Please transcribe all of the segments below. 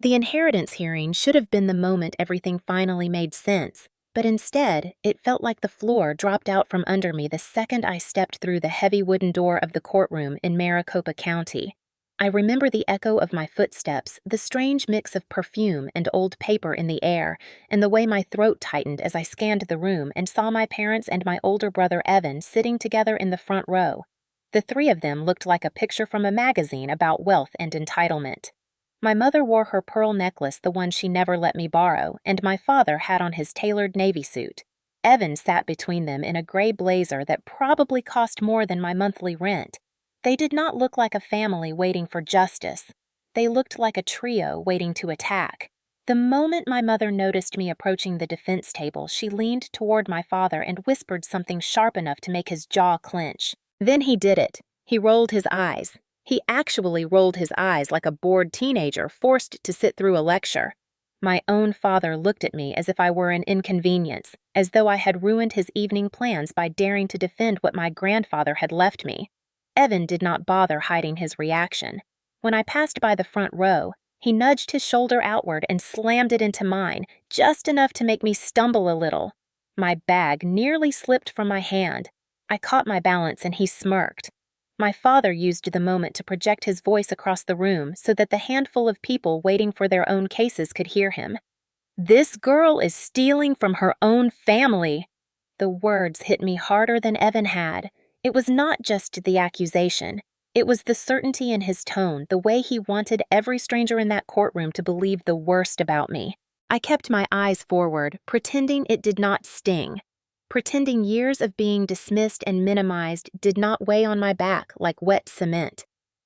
The inheritance hearing should have been the moment everything finally made sense, but instead, it felt like the floor dropped out from under me the second I stepped through the heavy wooden door of the courtroom in Maricopa County. I remember the echo of my footsteps, the strange mix of perfume and old paper in the air, and the way my throat tightened as I scanned the room and saw my parents and my older brother Evan sitting together in the front row. The three of them looked like a picture from a magazine about wealth and entitlement. My mother wore her pearl necklace, the one she never let me borrow, and my father had on his tailored navy suit. Evan sat between them in a gray blazer that probably cost more than my monthly rent. They did not look like a family waiting for justice. They looked like a trio waiting to attack. The moment my mother noticed me approaching the defense table, she leaned toward my father and whispered something sharp enough to make his jaw clench. Then he did it. He rolled his eyes. He actually rolled his eyes like a bored teenager forced to sit through a lecture. My own father looked at me as if I were an inconvenience, as though I had ruined his evening plans by daring to defend what my grandfather had left me. Evan did not bother hiding his reaction. When I passed by the front row, he nudged his shoulder outward and slammed it into mine, just enough to make me stumble a little. My bag nearly slipped from my hand. I caught my balance and he smirked. My father used the moment to project his voice across the room so that the handful of people waiting for their own cases could hear him. "This girl is stealing from her own family." The words hit me harder than Evan had. It was not just the accusation. It was the certainty in his tone, the way he wanted every stranger in that courtroom to believe the worst about me. I kept my eyes forward, pretending it did not sting. Pretending years of being dismissed and minimized did not weigh on my back like wet cement.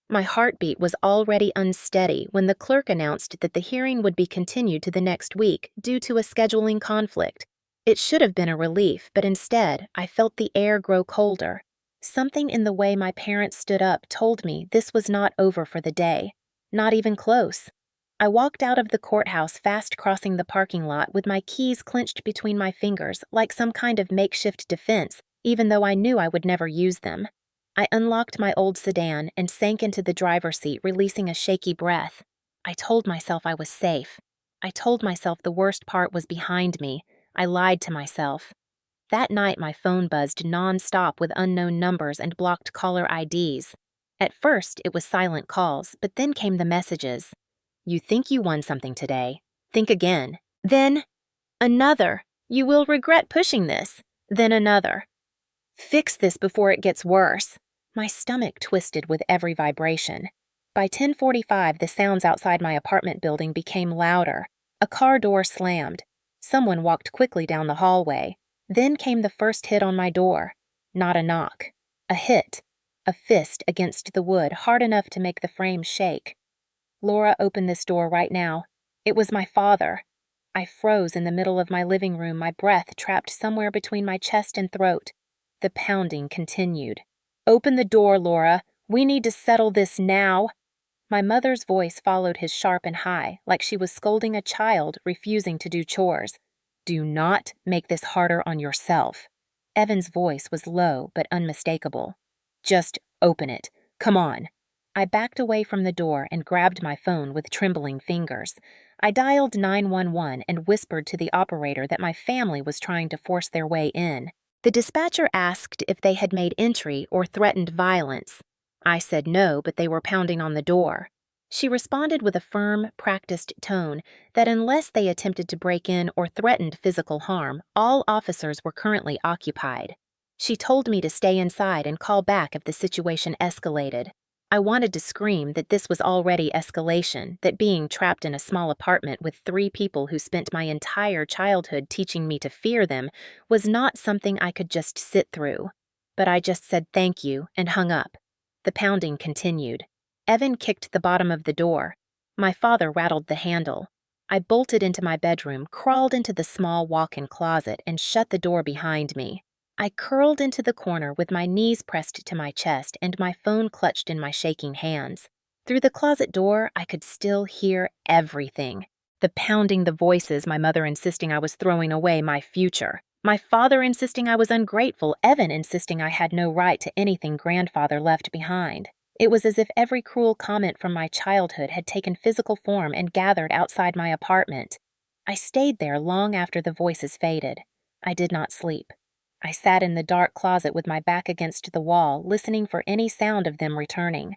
My heartbeat was already unsteady when the clerk announced that the hearing would be continued to the next week due to a scheduling conflict. It should have been a relief, but instead, I felt the air grow colder. Something in the way my parents stood up told me this was not over for the day. Not even close. I walked out of the courthouse fast crossing the parking lot with my keys clenched between my fingers like some kind of makeshift defense, even though I knew I would never use them. I unlocked my old sedan and sank into the driver's seat, releasing a shaky breath. I told myself I was safe. I told myself the worst part was behind me. I lied to myself. That night, my phone buzzed non-stop with unknown numbers and blocked caller IDs. At first, it was silent calls, but then came the messages. "You think you won something today. Think again." Then, another. "You will regret pushing this." Then another. "Fix this before it gets worse." My stomach twisted with every vibration. By 10:45, the sounds outside my apartment building became louder. A car door slammed. Someone walked quickly down the hallway. Then came the first hit on my door. Not a knock. A hit. A fist against the wood, hard enough to make the frame shake. "Laura, open this door right now." It was my father. I froze in the middle of my living room, my breath trapped somewhere between my chest and throat. The pounding continued. "Open the door, Laura. We need to settle this now." My mother's voice followed his sharp and high, like she was scolding a child refusing to do chores. "Do not make this harder on yourself." Evan's voice was low but unmistakable. "Just open it. Come on." I backed away from the door and grabbed my phone with trembling fingers. I dialed 911 and whispered to the operator that my family was trying to force their way in. The dispatcher asked if they had made entry or threatened violence. I said no, but they were pounding on the door. She responded with a firm, practiced tone that unless they attempted to break in or threatened physical harm, all officers were currently occupied. She told me to stay inside and call back if the situation escalated. I wanted to scream that this was already escalation, that being trapped in a small apartment with 3 people who spent my entire childhood teaching me to fear them was not something I could just sit through. But I just said thank you and hung up. The pounding continued. Evan kicked the bottom of the door. My father rattled the handle. I bolted into my bedroom, crawled into the small walk-in closet, and shut the door behind me. I curled into the corner with my knees pressed to my chest and my phone clutched in my shaking hands. Through the closet door, I could still hear everything. The pounding, the voices, my mother insisting I was throwing away my future. My father insisting I was ungrateful, Evan insisting I had no right to anything grandfather left behind. It was as if every cruel comment from my childhood had taken physical form and gathered outside my apartment. I stayed there long after the voices faded. I did not sleep. I sat in the dark closet with my back against the wall, listening for any sound of them returning.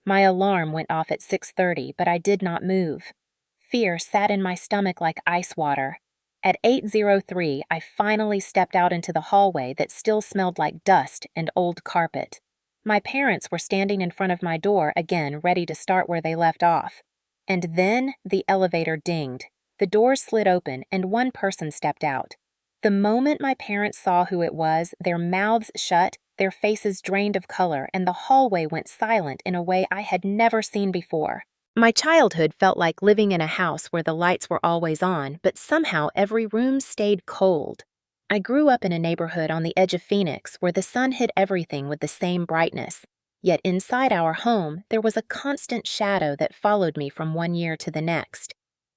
My alarm went off at 6:30, but I did not move. Fear sat in my stomach like ice water. At 8:03, I finally stepped out into the hallway that still smelled like dust and old carpet. My parents were standing in front of my door again, ready to start where they left off. And then the elevator dinged. The door slid open, and one person stepped out. The moment my parents saw who it was, their mouths shut, their faces drained of color, and the hallway went silent in a way I had never seen before. My childhood felt like living in a house where the lights were always on, but somehow every room stayed cold. I grew up in a neighborhood on the edge of Phoenix where the sun hit everything with the same brightness. Yet inside our home, there was a constant shadow that followed me from one year to the next.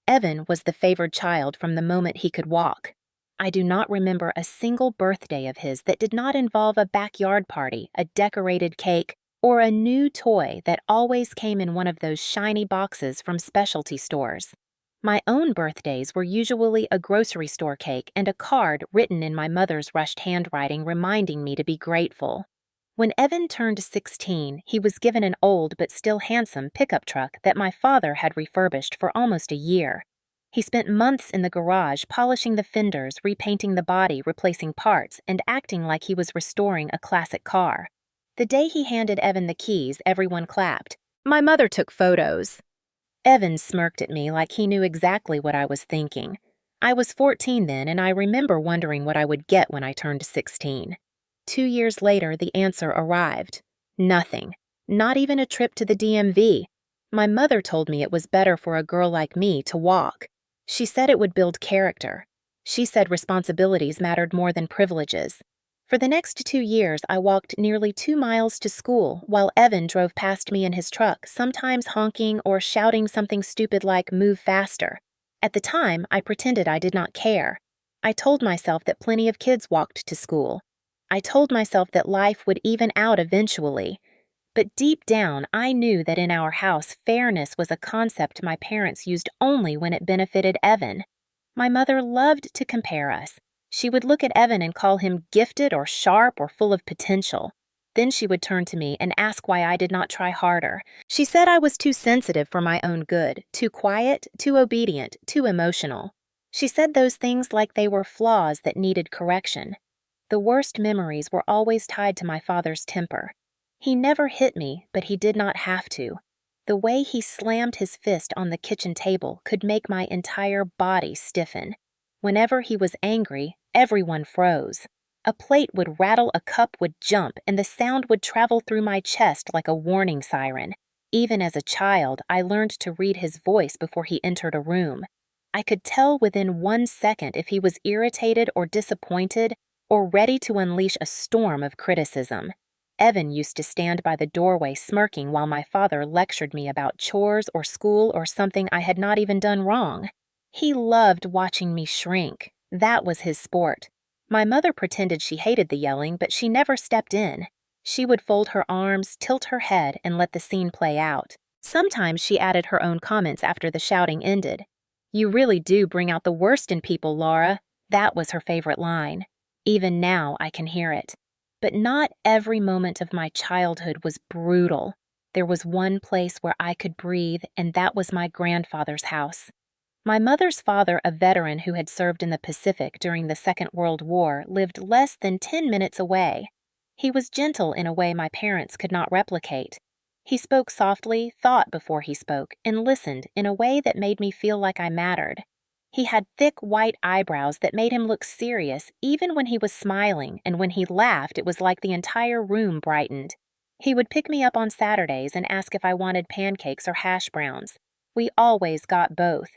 Evan was the favored child from the moment he could walk. I do not remember a single birthday of his that did not involve a backyard party, a decorated cake, or a new toy that always came in one of those shiny boxes from specialty stores. My own birthdays were usually a grocery store cake and a card written in my mother's rushed handwriting reminding me to be grateful. When Evan turned 16, he was given an old but still handsome pickup truck that my father had refurbished for almost a year. He spent months in the garage polishing the fenders, repainting the body, replacing parts, and acting like he was restoring a classic car. The day he handed Evan the keys, everyone clapped. My mother took photos. Evan smirked at me like he knew exactly what I was thinking. I was 14 then, and I remember wondering what I would get when I turned 16. 2 years later, the answer arrived. Nothing. Not even a trip to the DMV. My mother told me it was better for a girl like me to walk. She said it would build character. She said responsibilities mattered more than privileges. For the next 2 years, I walked nearly 2 miles to school while Evan drove past me in his truck, sometimes honking or shouting something stupid like, "Move faster." At the time, I pretended I did not care. I told myself that plenty of kids walked to school. I told myself that life would even out eventually. But deep down, I knew that in our house, fairness was a concept my parents used only when it benefited Evan. My mother loved to compare us. She would look at Evan and call him gifted or sharp or full of potential. Then she would turn to me and ask why I did not try harder. She said I was too sensitive for my own good, too quiet, too obedient, too emotional. She said those things like they were flaws that needed correction. The worst memories were always tied to my father's temper. He never hit me, but he did not have to. The way he slammed his fist on the kitchen table could make my entire body stiffen. Whenever he was angry, everyone froze. A plate would rattle, a cup would jump, and the sound would travel through my chest like a warning siren. Even as a child, I learned to read his voice before he entered a room. I could tell within 1 second if he was irritated or disappointed or ready to unleash a storm of criticism. Evan used to stand by the doorway smirking while my father lectured me about chores or school or something I had not even done wrong. He loved watching me shrink. That was his sport. My mother pretended she hated the yelling, but she never stepped in. She would fold her arms, tilt her head, and let the scene play out. Sometimes she added her own comments after the shouting ended. "You really do bring out the worst in people, Laura." That was her favorite line. Even now, I can hear it. But not every moment of my childhood was brutal. There was one place where I could breathe, and that was my grandfather's house. My mother's father, a veteran who had served in the Pacific during the Second World War, lived less than 10 minutes away. He was gentle in a way my parents could not replicate. He spoke softly, thought before he spoke, and listened in a way that made me feel like I mattered. He had thick white eyebrows that made him look serious even when he was smiling, and when he laughed it was like the entire room brightened. He would pick me up on Saturdays and ask if I wanted pancakes or hash browns. We always got both.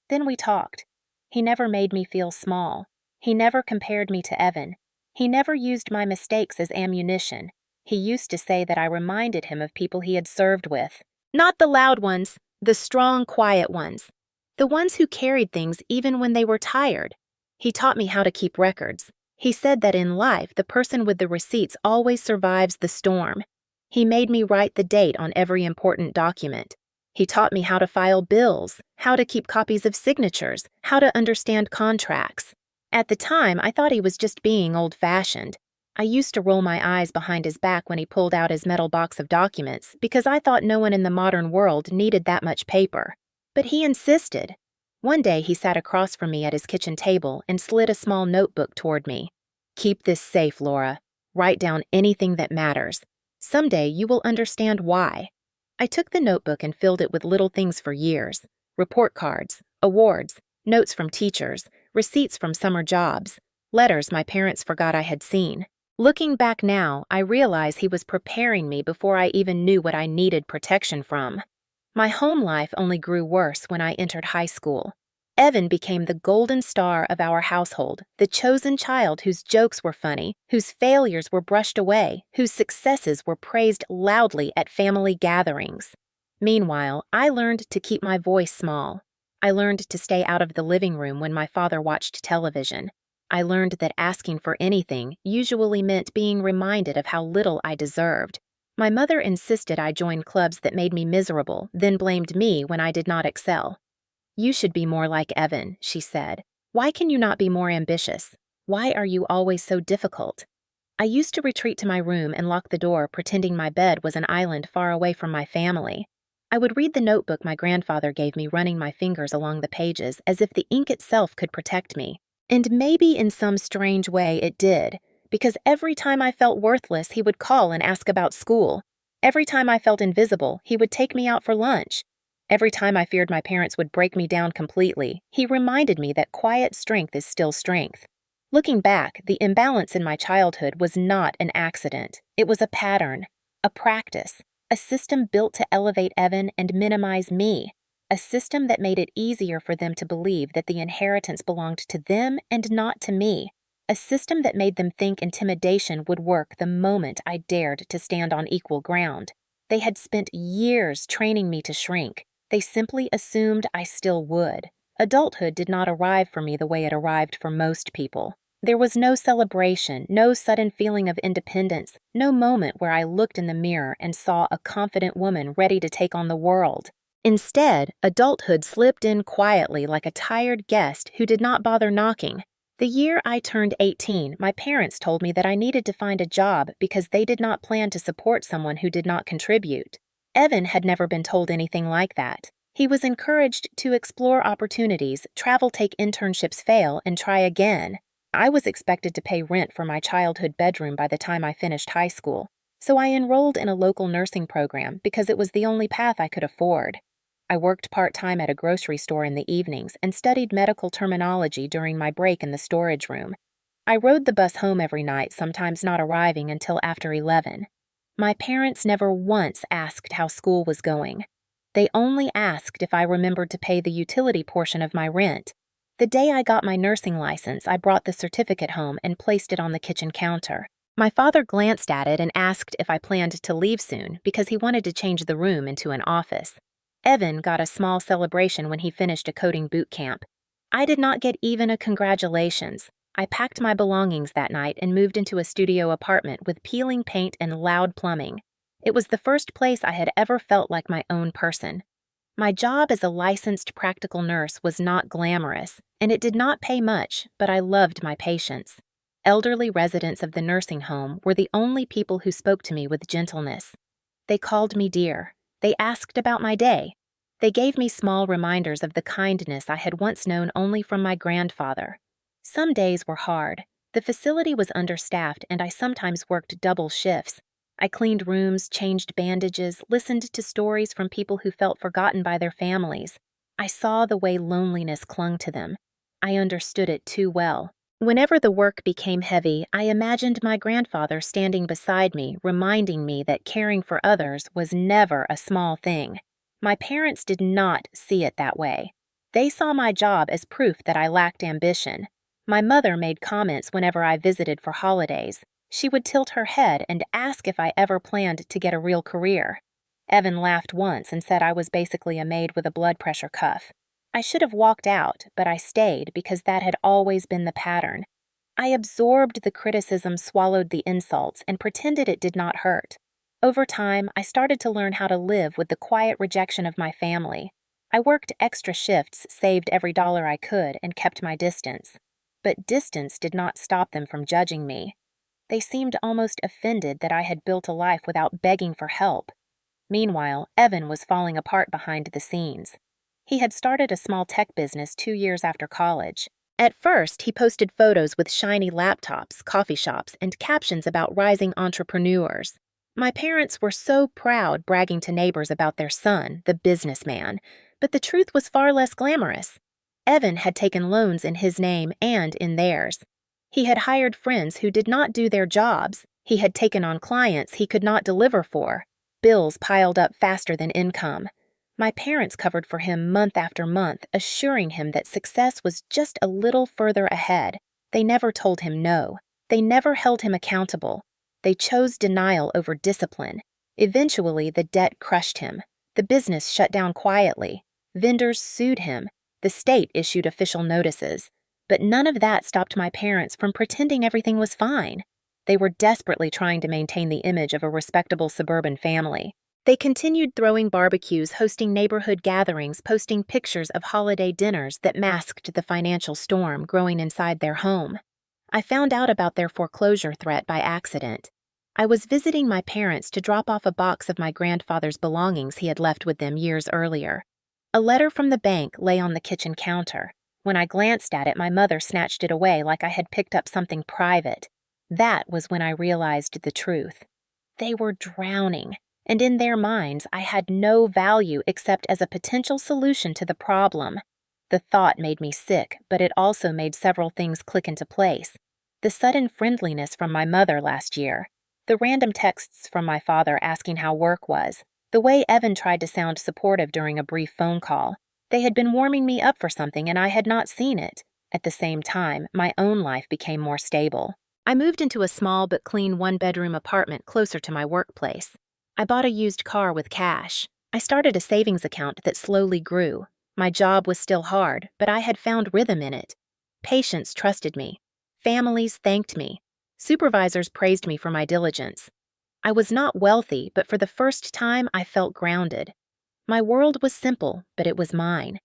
Then we talked. He never made me feel small. He never compared me to Evan. He never used my mistakes as ammunition. He used to say that I reminded him of people he had served with. Not the loud ones, the strong, quiet ones. The ones who carried things even when they were tired. He taught me how to keep records. He said that in life, the person with the receipts always survives the storm. He made me write the date on every important document. He taught me how to file bills, how to keep copies of signatures, how to understand contracts. At the time, I thought he was just being old-fashioned. I used to roll my eyes behind his back when he pulled out his metal box of documents because I thought no one in the modern world needed that much paper. But he insisted. One day he sat across from me at his kitchen table and slid a small notebook toward me. "Keep this safe, Laura. Write down anything that matters. Someday you will understand why." I took the notebook and filled it with little things for years. Report cards, awards, notes from teachers, receipts from summer jobs, letters my parents forgot I had seen. Looking back now, I realize he was preparing me before I even knew what I needed protection from. My home life only grew worse when I entered high school. Evan became the golden star of our household, the chosen child whose jokes were funny, whose failures were brushed away, whose successes were praised loudly at family gatherings. Meanwhile, I learned to keep my voice small. I learned to stay out of the living room when my father watched television. I learned that asking for anything usually meant being reminded of how little I deserved. My mother insisted I join clubs that made me miserable, then blamed me when I did not excel. "You should be more like Evan," she said. "Why can you not be more ambitious? Why are you always so difficult?" I used to retreat to my room and lock the door, pretending my bed was an island far away from my family. I would read the notebook my grandfather gave me, running my fingers along the pages as if the ink itself could protect me. And maybe in some strange way it did, because every time I felt worthless, he would call and ask about school. Every time I felt invisible, he would take me out for lunch. Every time I feared my parents would break me down completely, he reminded me that quiet strength is still strength. Looking back, the imbalance in my childhood was not an accident. It was a pattern, a practice, a system built to elevate Evan and minimize me. A system that made it easier for them to believe that the inheritance belonged to them and not to me. A system that made them think intimidation would work the moment I dared to stand on equal ground. They had spent years training me to shrink. They simply assumed I still would. Adulthood did not arrive for me the way it arrived for most people. There was no celebration, no sudden feeling of independence, no moment where I looked in the mirror and saw a confident woman ready to take on the world. Instead, adulthood slipped in quietly like a tired guest who did not bother knocking. The year I turned 18, my parents told me that I needed to find a job because they did not plan to support someone who did not contribute. Evan had never been told anything like that. He was encouraged to explore opportunities, travel, take internships, fail, and try again. I was expected to pay rent for my childhood bedroom by the time I finished high school, so I enrolled in a local nursing program because it was the only path I could afford. I worked part-time at a grocery store in the evenings and studied medical terminology during my break in the storage room. I rode the bus home every night, sometimes not arriving until after 11. My parents never once asked how school was going. They only asked if I remembered to pay the utility portion of my rent. The day I got my nursing license, I brought the certificate home and placed it on the kitchen counter. My father glanced at it and asked if I planned to leave soon because he wanted to change the room into an office. Evan got a small celebration when he finished a coding boot camp. I did not get even a congratulations. I packed my belongings that night and moved into a studio apartment with peeling paint and loud plumbing. It was the first place I had ever felt like my own person. My job as a licensed practical nurse was not glamorous, and it did not pay much, but I loved my patients. Elderly residents of the nursing home were the only people who spoke to me with gentleness. They called me dear. They asked about my day. They gave me small reminders of the kindness I had once known only from my grandfather. Some days were hard. The facility was understaffed, and I sometimes worked double shifts. I cleaned rooms, changed bandages, listened to stories from people who felt forgotten by their families. I saw the way loneliness clung to them. I understood it too well. Whenever the work became heavy, I imagined my grandfather standing beside me, reminding me that caring for others was never a small thing. My parents did not see it that way. They saw my job as proof that I lacked ambition. My mother made comments whenever I visited for holidays. She would tilt her head and ask if I ever planned to get a real career. Evan laughed once and said I was basically a maid with a blood pressure cuff. I should have walked out, but I stayed because that had always been the pattern. I absorbed the criticism, swallowed the insults, and pretended it did not hurt. Over time, I started to learn how to live with the quiet rejection of my family. I worked extra shifts, saved every dollar I could, and kept my distance. But distance did not stop them from judging me. They seemed almost offended that I had built a life without begging for help. Meanwhile, Evan was falling apart behind the scenes. He had started a small tech business 2 years after college. At first, he posted photos with shiny laptops, coffee shops, and captions about rising entrepreneurs. My parents were so proud bragging to neighbors about their son, the businessman, but the truth was far less glamorous. Evan had taken loans in his name and in theirs. He had hired friends who did not do their jobs. He had taken on clients he could not deliver for. Bills piled up faster than income. My parents covered for him month after month, assuring him that success was just a little further ahead. They never told him no. They never held him accountable. They chose denial over discipline. Eventually, the debt crushed him. The business shut down quietly. Vendors sued him. The state issued official notices. But none of that stopped my parents from pretending everything was fine. They were desperately trying to maintain the image of a respectable suburban family. They continued throwing barbecues, hosting neighborhood gatherings, posting pictures of holiday dinners that masked the financial storm growing inside their home. I found out about their foreclosure threat by accident. I was visiting my parents to drop off a box of my grandfather's belongings he had left with them years earlier. A letter from the bank lay on the kitchen counter. When I glanced at it, my mother snatched it away like I had picked up something private. That was when I realized the truth. They were drowning, and in their minds I had no value except as a potential solution to the problem. The thought made me sick, but it also made several things click into place. The sudden friendliness from my mother last year, the random texts from my father asking how work was, the way Evan tried to sound supportive during a brief phone call. They had been warming me up for something and I had not seen it. At the same time, my own life became more stable. I moved into a small but clean one-bedroom apartment closer to my workplace. I bought a used car with cash. I started a savings account that slowly grew. My job was still hard, but I had found rhythm in it. Patients trusted me. Families thanked me. Supervisors praised me for my diligence. I was not wealthy, but for the first time I felt grounded. My world was simple, but it was mine.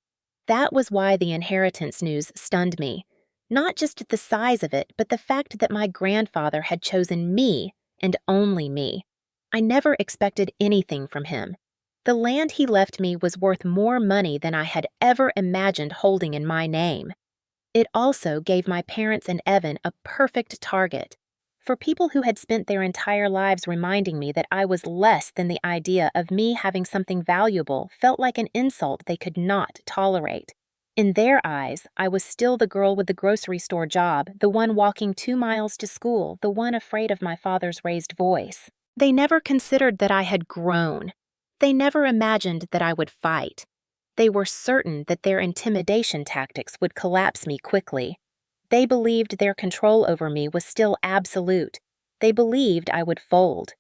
That was why the inheritance news stunned me. Not just the size of it, but the fact that my grandfather had chosen me, and only me. I never expected anything from him. The land he left me was worth more money than I had ever imagined holding in my name. It also gave my parents and Evan a perfect target. For people who had spent their entire lives reminding me that I was less than the idea of me having something valuable felt like an insult they could not tolerate. In their eyes, I was still the girl with the grocery store job, the one walking 2 miles to school, the one afraid of my father's raised voice. They never considered that I had grown. They never imagined that I would fight. They were certain that their intimidation tactics would collapse me quickly. They believed their control over me was still absolute. They believed I would fold.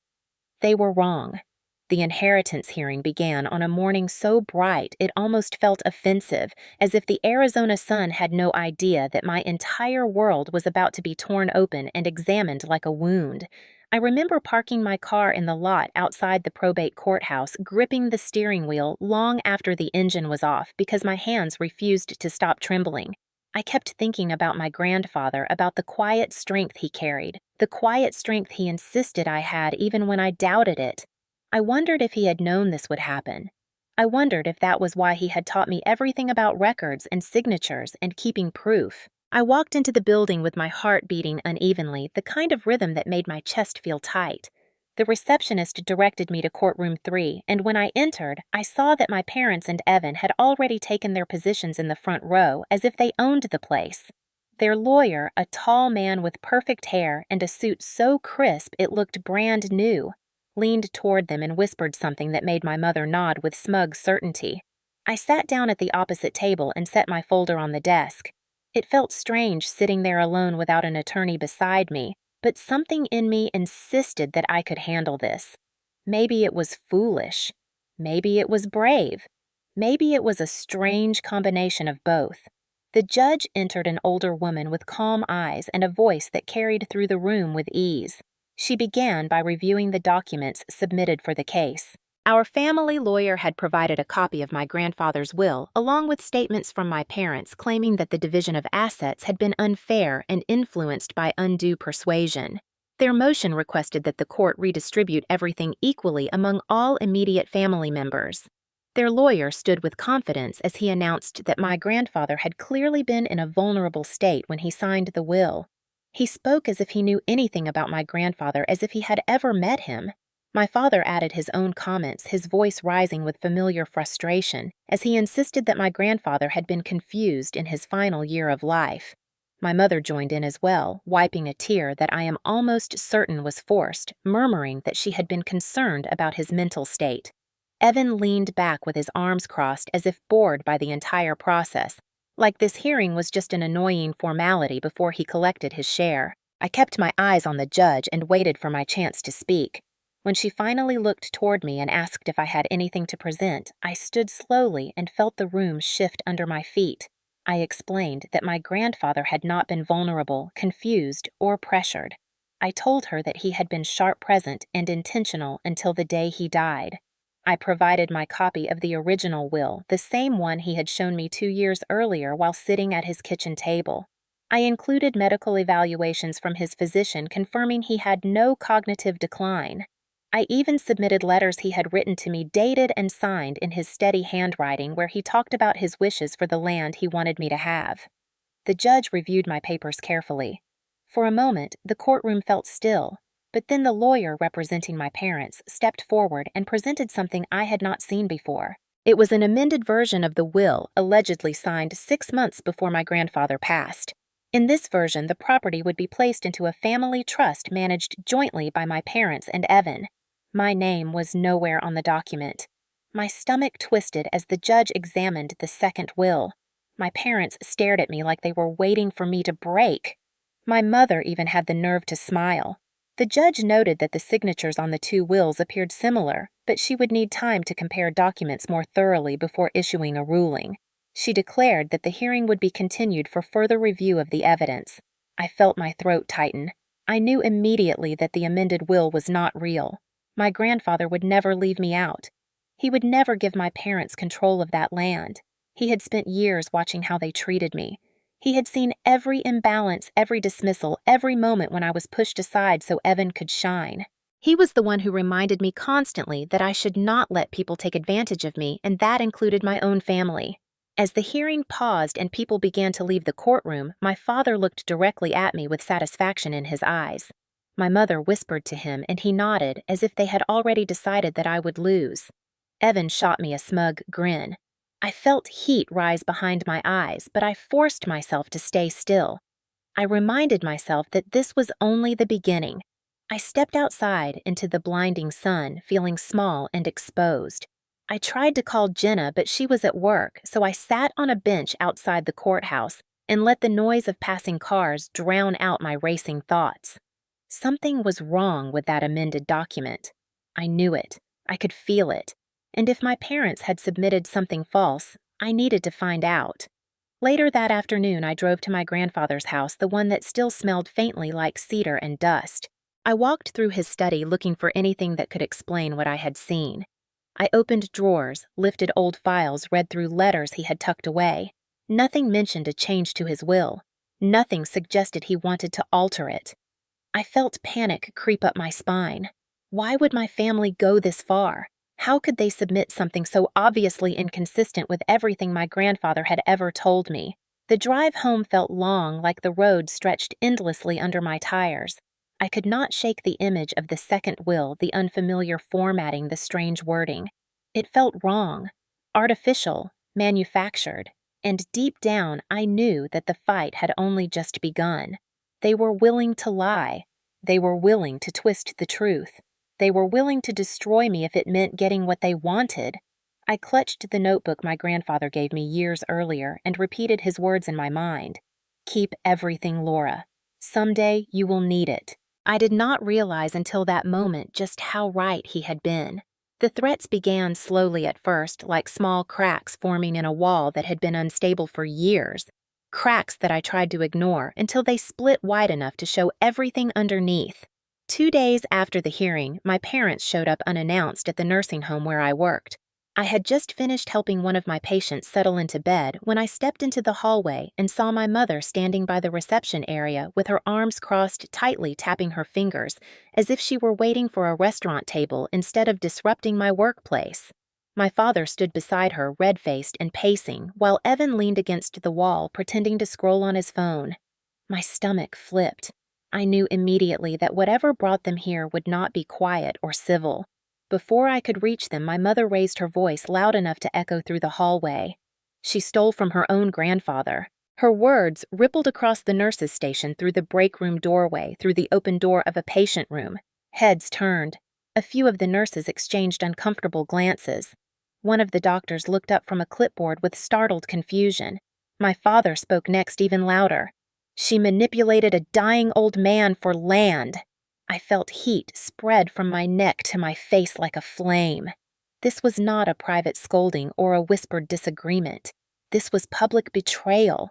They were wrong. The inheritance hearing began on a morning so bright it almost felt offensive, as if the Arizona sun had no idea that my entire world was about to be torn open and examined like a wound. I remember parking my car in the lot outside the probate courthouse, gripping the steering wheel long after the engine was off because my hands refused to stop trembling. I kept thinking about my grandfather, about the quiet strength he carried, the quiet strength he insisted I had even when I doubted it. I wondered if he had known this would happen. I wondered if that was why he had taught me everything about records and signatures and keeping proof. I walked into the building with my heart beating unevenly, the kind of rhythm that made my chest feel tight. The receptionist directed me to courtroom 3, and when I entered, I saw that my parents and Evan had already taken their positions in the front row as if they owned the place. Their lawyer, a tall man with perfect hair and a suit so crisp it looked brand new, leaned toward them and whispered something that made my mother nod with smug certainty. I sat down at the opposite table and set my folder on the desk. It felt strange sitting there alone without an attorney beside me, but something in me insisted that I could handle this. Maybe it was foolish. Maybe it was brave. Maybe it was a strange combination of both. The judge entered an older woman with calm eyes and a voice that carried through the room with ease. She began by reviewing the documents submitted for the case. Our family lawyer had provided a copy of my grandfather's will, along with statements from my parents claiming that the division of assets had been unfair and influenced by undue persuasion. Their motion requested that the court redistribute everything equally among all immediate family members. Their lawyer stood with confidence as he announced that my grandfather had clearly been in a vulnerable state when he signed the will. He spoke as if he knew anything about my grandfather, as if he had ever met him. My father added his own comments, his voice rising with familiar frustration, as he insisted that my grandfather had been confused in his final year of life. My mother joined in as well, wiping a tear that I am almost certain was forced, murmuring that she had been concerned about his mental state. Evan leaned back with his arms crossed as if bored by the entire process, like this hearing was just an annoying formality before he collected his share. I kept my eyes on the judge and waited for my chance to speak. When she finally looked toward me and asked if I had anything to present, I stood slowly and felt the room shift under my feet. I explained that my grandfather had not been vulnerable, confused, or pressured. I told her that he had been sharp present and intentional until the day he died. I provided my copy of the original will, the same one he had shown me 2 years earlier while sitting at his kitchen table. I included medical evaluations from his physician confirming he had no cognitive decline. I even submitted letters he had written to me dated and signed in his steady handwriting where he talked about his wishes for the land he wanted me to have. The judge reviewed my papers carefully. For a moment, the courtroom felt still, but then the lawyer representing my parents stepped forward and presented something I had not seen before. It was an amended version of the will allegedly signed 6 months before my grandfather passed. In this version, the property would be placed into a family trust managed jointly by my parents and Evan. My name was nowhere on the document. My stomach twisted as the judge examined the second will. My parents stared at me like they were waiting for me to break. My mother even had the nerve to smile. The judge noted that the signatures on the 2 wills appeared similar, but she would need time to compare documents more thoroughly before issuing a ruling. She declared that the hearing would be continued for further review of the evidence. I felt my throat tighten. I knew immediately that the amended will was not real. My grandfather would never leave me out. He would never give my parents control of that land. He had spent years watching how they treated me. He had seen every imbalance, every dismissal, every moment when I was pushed aside so Evan could shine. He was the one who reminded me constantly that I should not let people take advantage of me, and that included my own family. As the hearing paused and people began to leave the courtroom, my father looked directly at me with satisfaction in his eyes. My mother whispered to him, and he nodded as if they had already decided that I would lose. Evan shot me a smug grin. I felt heat rise behind my eyes, but I forced myself to stay still. I reminded myself that this was only the beginning. I stepped outside into the blinding sun, feeling small and exposed. I tried to call Jenna, but she was at work, so I sat on a bench outside the courthouse and let the noise of passing cars drown out my racing thoughts. Something was wrong with that amended document. I knew it. I could feel it. And if my parents had submitted something false, I needed to find out. Later that afternoon, I drove to my grandfather's house, the one that still smelled faintly like cedar and dust. I walked through his study looking for anything that could explain what I had seen. I opened drawers, lifted old files, read through letters he had tucked away. Nothing mentioned a change to his will. Nothing suggested he wanted to alter it. I felt panic creep up my spine. Why would my family go this far? How could they submit something so obviously inconsistent with everything my grandfather had ever told me? The drive home felt long, like the road stretched endlessly under my tires. I could not shake the image of the second will, the unfamiliar formatting, the strange wording. It felt wrong, artificial, manufactured, and deep down I knew that the fight had only just begun. They were willing to lie. They were willing to twist the truth. They were willing to destroy me if it meant getting what they wanted. I clutched the notebook my grandfather gave me years earlier and repeated his words in my mind. Keep everything, Laura. Someday you will need it. I did not realize until that moment just how right he had been. The threats began slowly at first, like small cracks forming in a wall that had been unstable for years. Cracks that I tried to ignore until they split wide enough to show everything underneath. 2 days after the hearing, my parents showed up unannounced at the nursing home where I worked. I had just finished helping one of my patients settle into bed when I stepped into the hallway and saw my mother standing by the reception area with her arms crossed, tightly tapping her fingers, as if she were waiting for a restaurant table instead of disrupting my workplace. My father stood beside her, red-faced and pacing, while Evan leaned against the wall, pretending to scroll on his phone. My stomach flipped. I knew immediately that whatever brought them here would not be quiet or civil. Before I could reach them, my mother raised her voice loud enough to echo through the hallway. She stole from her own grandfather. Her words rippled across the nurses' station through the break room doorway, through the open door of a patient room. Heads turned. A few of the nurses exchanged uncomfortable glances. One of the doctors looked up from a clipboard with startled confusion. My father spoke next, even louder. She manipulated a dying old man for land. I felt heat spread from my neck to my face like a flame. This was not a private scolding or a whispered disagreement. This was public betrayal.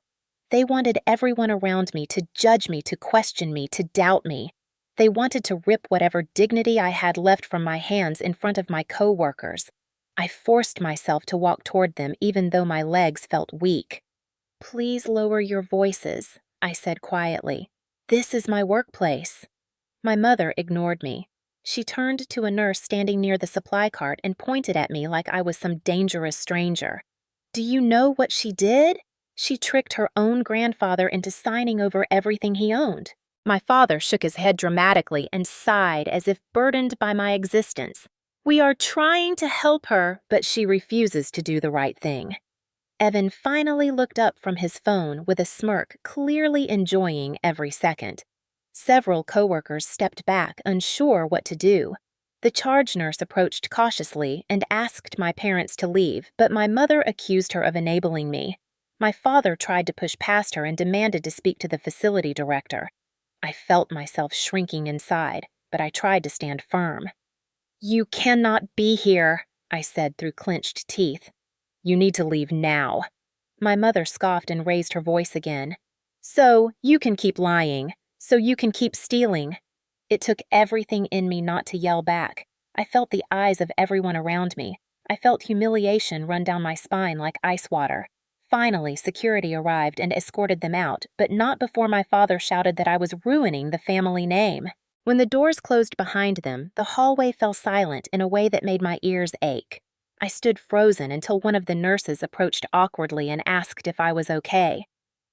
They wanted everyone around me to judge me, to question me, to doubt me. They wanted to rip whatever dignity I had left from my hands in front of my co-workers. I forced myself to walk toward them even though my legs felt weak. "Please lower your voices," I said quietly. "This is my workplace." My mother ignored me. She turned to a nurse standing near the supply cart and pointed at me like I was some dangerous stranger. "Do you know what she did? She tricked her own grandfather into signing over everything he owned." My father shook his head dramatically and sighed as if burdened by my existence. "We are trying to help her, but she refuses to do the right thing." Evan finally looked up from his phone with a smirk, clearly enjoying every second. Several coworkers stepped back, unsure what to do. The charge nurse approached cautiously and asked my parents to leave, but my mother accused her of enabling me. My father tried to push past her and demanded to speak to the facility director. I felt myself shrinking inside, but I tried to stand firm. "You cannot be here," I said through clenched teeth. "You need to leave now." My mother scoffed and raised her voice again. "So you can keep lying. So you can keep stealing." It took everything in me not to yell back. I felt the eyes of everyone around me. I felt humiliation run down my spine like ice water. Finally, security arrived and escorted them out, but not before my father shouted that I was ruining the family name. When the doors closed behind them, the hallway fell silent in a way that made my ears ache. I stood frozen until one of the nurses approached awkwardly and asked if I was okay.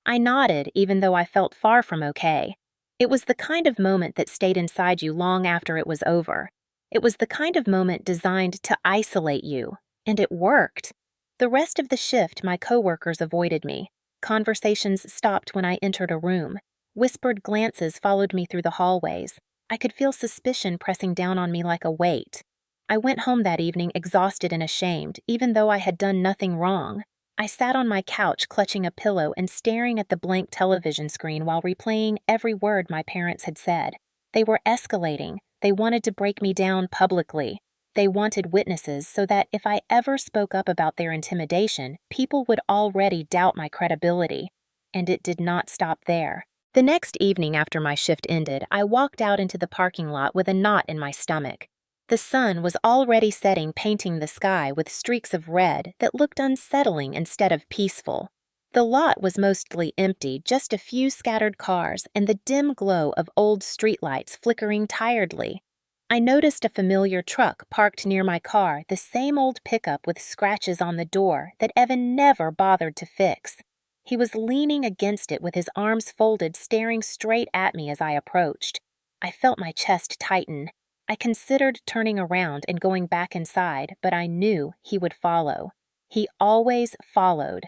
I nodded, even though I felt far from okay. It was the kind of moment that stayed inside you long after it was over. It was the kind of moment designed to isolate you, and it worked. The rest of the shift, my coworkers avoided me. Conversations stopped when I entered a room. Whispered glances followed me through the hallways. I could feel suspicion pressing down on me like a weight. I went home that evening exhausted and ashamed, even though I had done nothing wrong. I sat on my couch clutching a pillow and staring at the blank television screen while replaying every word my parents had said. They were escalating. They wanted to break me down publicly. They wanted witnesses so that if I ever spoke up about their intimidation, people would already doubt my credibility. And it did not stop there. The next evening after my shift ended, I walked out into the parking lot with a knot in my stomach. The sun was already setting, painting the sky with streaks of red that looked unsettling instead of peaceful. The lot was mostly empty, just a few scattered cars and the dim glow of old streetlights flickering tiredly. I noticed a familiar truck parked near my car, the same old pickup with scratches on the door that Evan never bothered to fix. He was leaning against it with his arms folded, staring straight at me as I approached. I felt my chest tighten. I considered turning around and going back inside, but I knew he would follow. He always followed.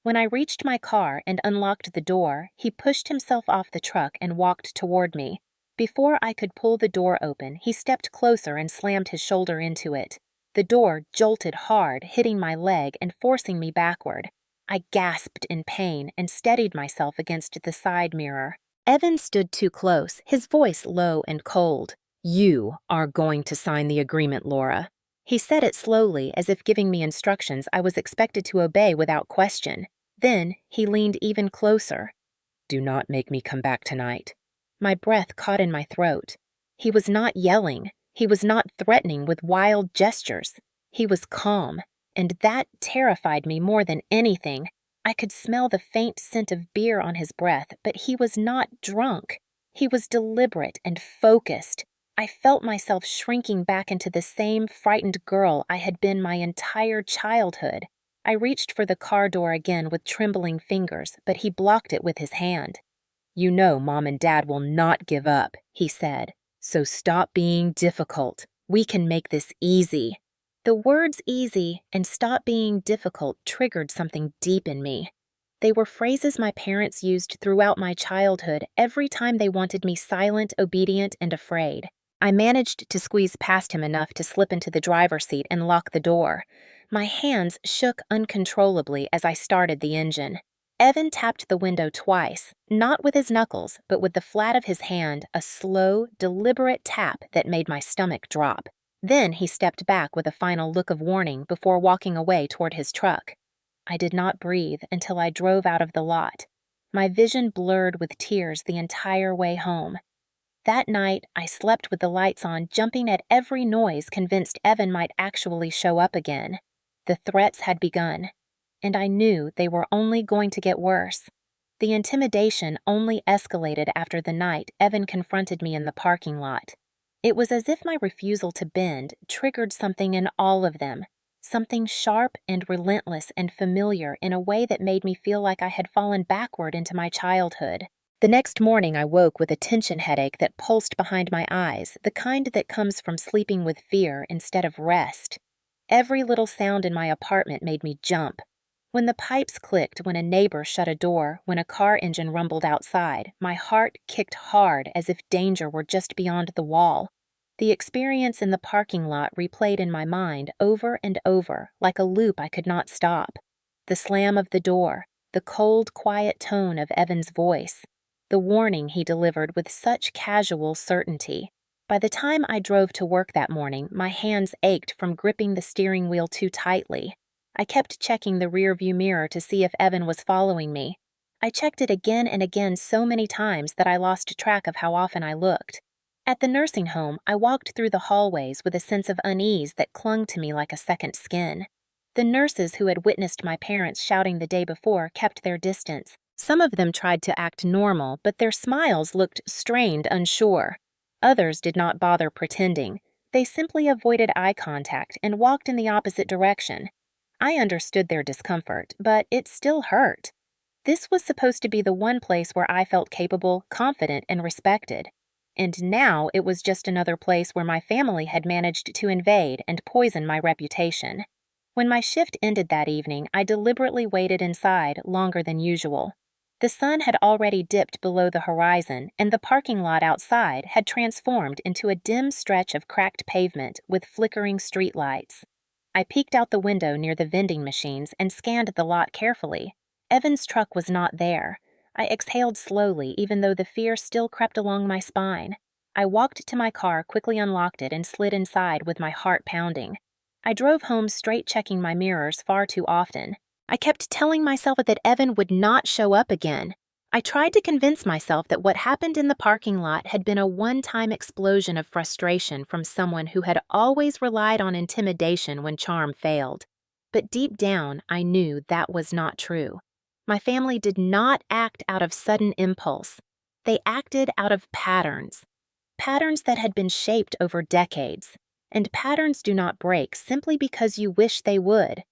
When I reached my car and unlocked the door, he pushed himself off the truck and walked toward me. Before I could pull the door open, he stepped closer and slammed his shoulder into it. The door jolted hard, hitting my leg and forcing me backward. I gasped in pain and steadied myself against the side mirror. Evan stood too close, his voice low and cold. "You are going to sign the agreement, Laura." He said it slowly, as if giving me instructions I was expected to obey without question. Then he leaned even closer. "Do not make me come back tonight." My breath caught in my throat. He was not yelling. He was not threatening with wild gestures. He was calm, and that terrified me more than anything. I could smell the faint scent of beer on his breath, but he was not drunk. He was deliberate and focused. I felt myself shrinking back into the same frightened girl I had been my entire childhood. I reached for the car door again with trembling fingers, but he blocked it with his hand. "You know Mom and Dad will not give up," he said. "So stop being difficult. We can make this easy." The words easy and stop being difficult triggered something deep in me. They were phrases my parents used throughout my childhood every time they wanted me silent, obedient, and afraid. I managed to squeeze past him enough to slip into the driver's seat and lock the door. My hands shook uncontrollably as I started the engine. Evan tapped the window twice, not with his knuckles, but with the flat of his hand, a slow, deliberate tap that made my stomach drop. Then he stepped back with a final look of warning before walking away toward his truck. I did not breathe until I drove out of the lot. My vision blurred with tears the entire way home. That night, I slept with the lights on, jumping at every noise, convinced Evan might actually show up again. The threats had begun, and I knew they were only going to get worse. The intimidation only escalated after the night Evan confronted me in the parking lot. It was as if my refusal to bend triggered something in all of them, something sharp and relentless and familiar in a way that made me feel like I had fallen backward into my childhood. The next morning I woke with a tension headache that pulsed behind my eyes, the kind that comes from sleeping with fear instead of rest. Every little sound in my apartment made me jump. When the pipes clicked, when a neighbor shut a door, when a car engine rumbled outside, my heart kicked hard as if danger were just beyond the wall. The experience in the parking lot replayed in my mind over and over, like a loop I could not stop. The slam of the door, the cold, quiet tone of Evan's voice, the warning he delivered with such casual certainty. By the time I drove to work that morning, my hands ached from gripping the steering wheel too tightly. I kept checking the rearview mirror to see if Evan was following me. I checked it again and again so many times that I lost track of how often I looked. At the nursing home, I walked through the hallways with a sense of unease that clung to me like a second skin. The nurses who had witnessed my parents shouting the day before kept their distance. Some of them tried to act normal, but their smiles looked strained, unsure. Others did not bother pretending. They simply avoided eye contact and walked in the opposite direction. I understood their discomfort, but it still hurt. This was supposed to be the one place where I felt capable, confident, and respected. And now it was just another place where my family had managed to invade and poison my reputation. When my shift ended that evening, I deliberately waited inside longer than usual. The sun had already dipped below the horizon, and the parking lot outside had transformed into a dim stretch of cracked pavement with flickering streetlights. I peeked out the window near the vending machines and scanned the lot carefully. Evan's truck was not there. I exhaled slowly, even though the fear still crept along my spine. I walked to my car, quickly unlocked it, and slid inside with my heart pounding. I drove home straight checking my mirrors far too often. I kept telling myself that Evan would not show up again. I tried to convince myself that what happened in the parking lot had been a one-time explosion of frustration from someone who had always relied on intimidation when charm failed. But deep down, I knew that was not true. My family did not act out of sudden impulse. They acted out of patterns. Patterns that had been shaped over decades. And patterns do not break simply because you wish they would.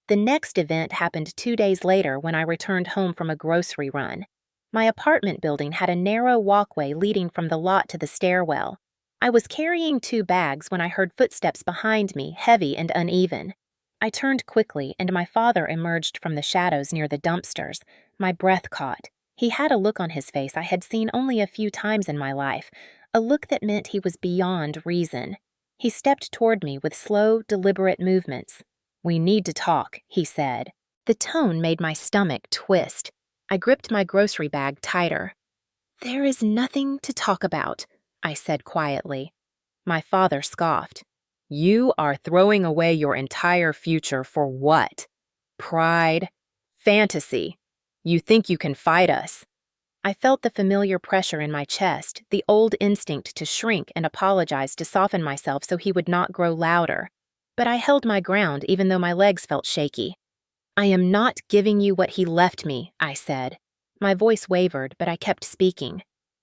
The next event happened 2 days later when I returned home from a grocery run. My apartment building had a narrow walkway leading from the lot to the stairwell. I was carrying 2 bags when I heard footsteps behind me, heavy and uneven. I turned quickly, and my father emerged from the shadows near the dumpsters. My breath caught. He had a look on his face I had seen only a few times in my life, a look that meant he was beyond reason. He stepped toward me with slow, deliberate movements. "We need to talk," he said. The tone made my stomach twist. I gripped my grocery bag tighter. "There is nothing to talk about," I said quietly. My father scoffed. "You are throwing away your entire future for what? Pride? Fantasy? You think you can fight us?" I felt the familiar pressure in my chest, the old instinct to shrink and apologize to soften myself so he would not grow louder. But I held my ground even though my legs felt shaky. "I am not giving you what he left me," I said. My voice wavered, but I kept speaking.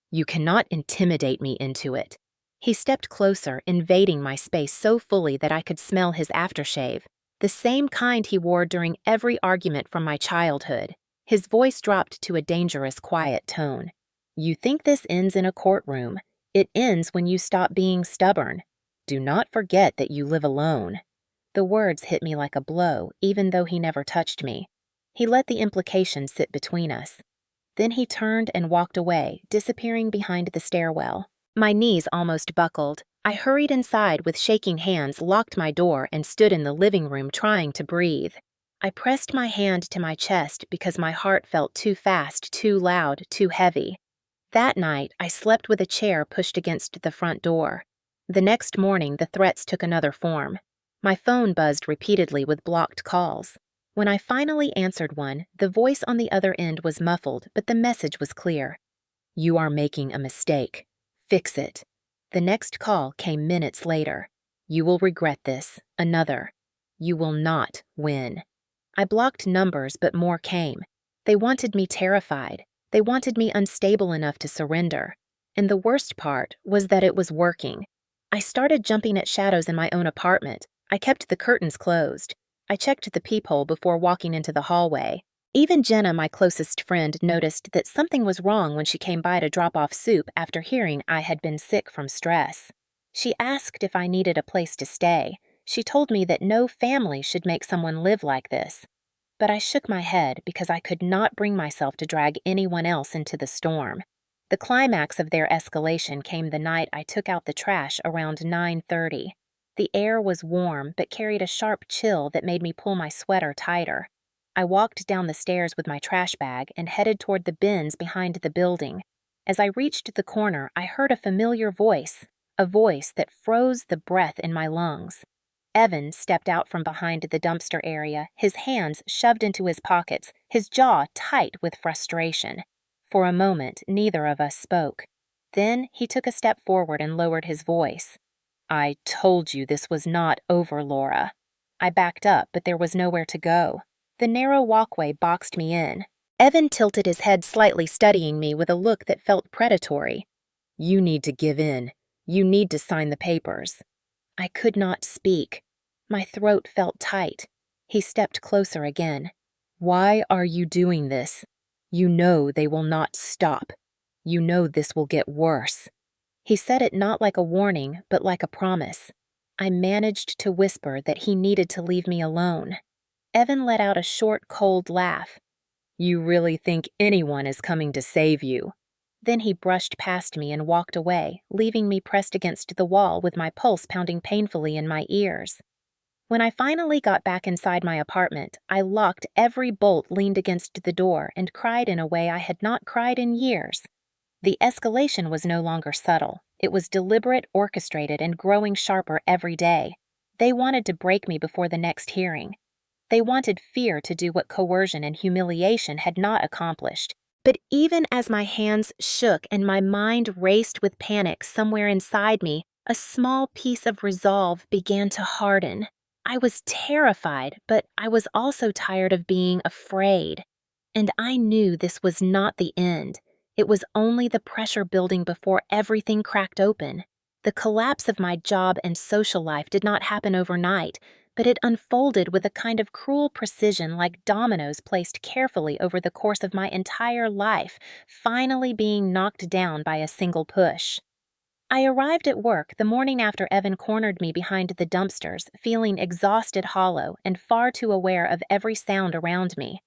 "You cannot intimidate me into it." He stepped closer, invading my space so fully that I could smell his aftershave, the same kind he wore during every argument from my childhood. His voice dropped to a dangerous, quiet tone. "You think this ends in a courtroom. It ends when you stop being stubborn. Do not forget that you live alone." The words hit me like a blow, even though he never touched me. He let the implication sit between us. Then he turned and walked away, disappearing behind the stairwell. My knees almost buckled. I hurried inside with shaking hands, locked my door, and stood in the living room trying to breathe. I pressed my hand to my chest because my heart felt too fast, too loud, too heavy. That night, I slept with a chair pushed against the front door. The next morning, the threats took another form. My phone buzzed repeatedly with blocked calls. When I finally answered one, the voice on the other end was muffled, but the message was clear. "You are making a mistake. Fix it." The next call came minutes later. "You will regret this." Another. "You will not win." I blocked numbers, but more came. They wanted me terrified. They wanted me unstable enough to surrender. And the worst part was that it was working. I started jumping at shadows in my own apartment. I kept the curtains closed. I checked the peephole before walking into the hallway. Even Jenna, my closest friend, noticed that something was wrong when she came by to drop off soup after hearing I had been sick from stress. She asked if I needed a place to stay. She told me that no family should make someone live like this. But I shook my head because I could not bring myself to drag anyone else into the storm. The climax of their escalation came the night I took out the trash around 9:30. The air was warm but carried a sharp chill that made me pull my sweater tighter. I walked down the stairs with my trash bag and headed toward the bins behind the building. As I reached the corner, I heard a familiar voice, a voice that froze the breath in my lungs. Evan stepped out from behind the dumpster area, his hands shoved into his pockets, his jaw tight with frustration. For a moment, neither of us spoke. Then he took a step forward and lowered his voice. "I told you this was not over, Laura." I backed up, but there was nowhere to go. The narrow walkway boxed me in. Evan tilted his head slightly, studying me with a look that felt predatory. "You need to give in. You need to sign the papers." I could not speak. My throat felt tight. He stepped closer again. "Why are you doing this? You know they will not stop. You know this will get worse." He said it not like a warning, but like a promise. I managed to whisper that he needed to leave me alone. Evan let out a short, cold laugh. "You really think anyone is coming to save you?" Then he brushed past me and walked away, leaving me pressed against the wall with my pulse pounding painfully in my ears. When I finally got back inside my apartment, I locked every bolt leaned against the door and cried in a way I had not cried in years. The escalation was no longer subtle. It was deliberate, orchestrated, and growing sharper every day. They wanted to break me before the next hearing. They wanted fear to do what coercion and humiliation had not accomplished. But even as my hands shook and my mind raced with panic somewhere inside me, a small piece of resolve began to harden. I was terrified, but I was also tired of being afraid. And I knew this was not the end. It was only the pressure building before everything cracked open. The collapse of my job and social life did not happen overnight, but it unfolded with a kind of cruel precision, like dominoes placed carefully over the course of my entire life, finally being knocked down by a single push. I arrived at work the morning after Evan cornered me behind the dumpsters, feeling exhausted, hollow, and far too aware of every sound around me.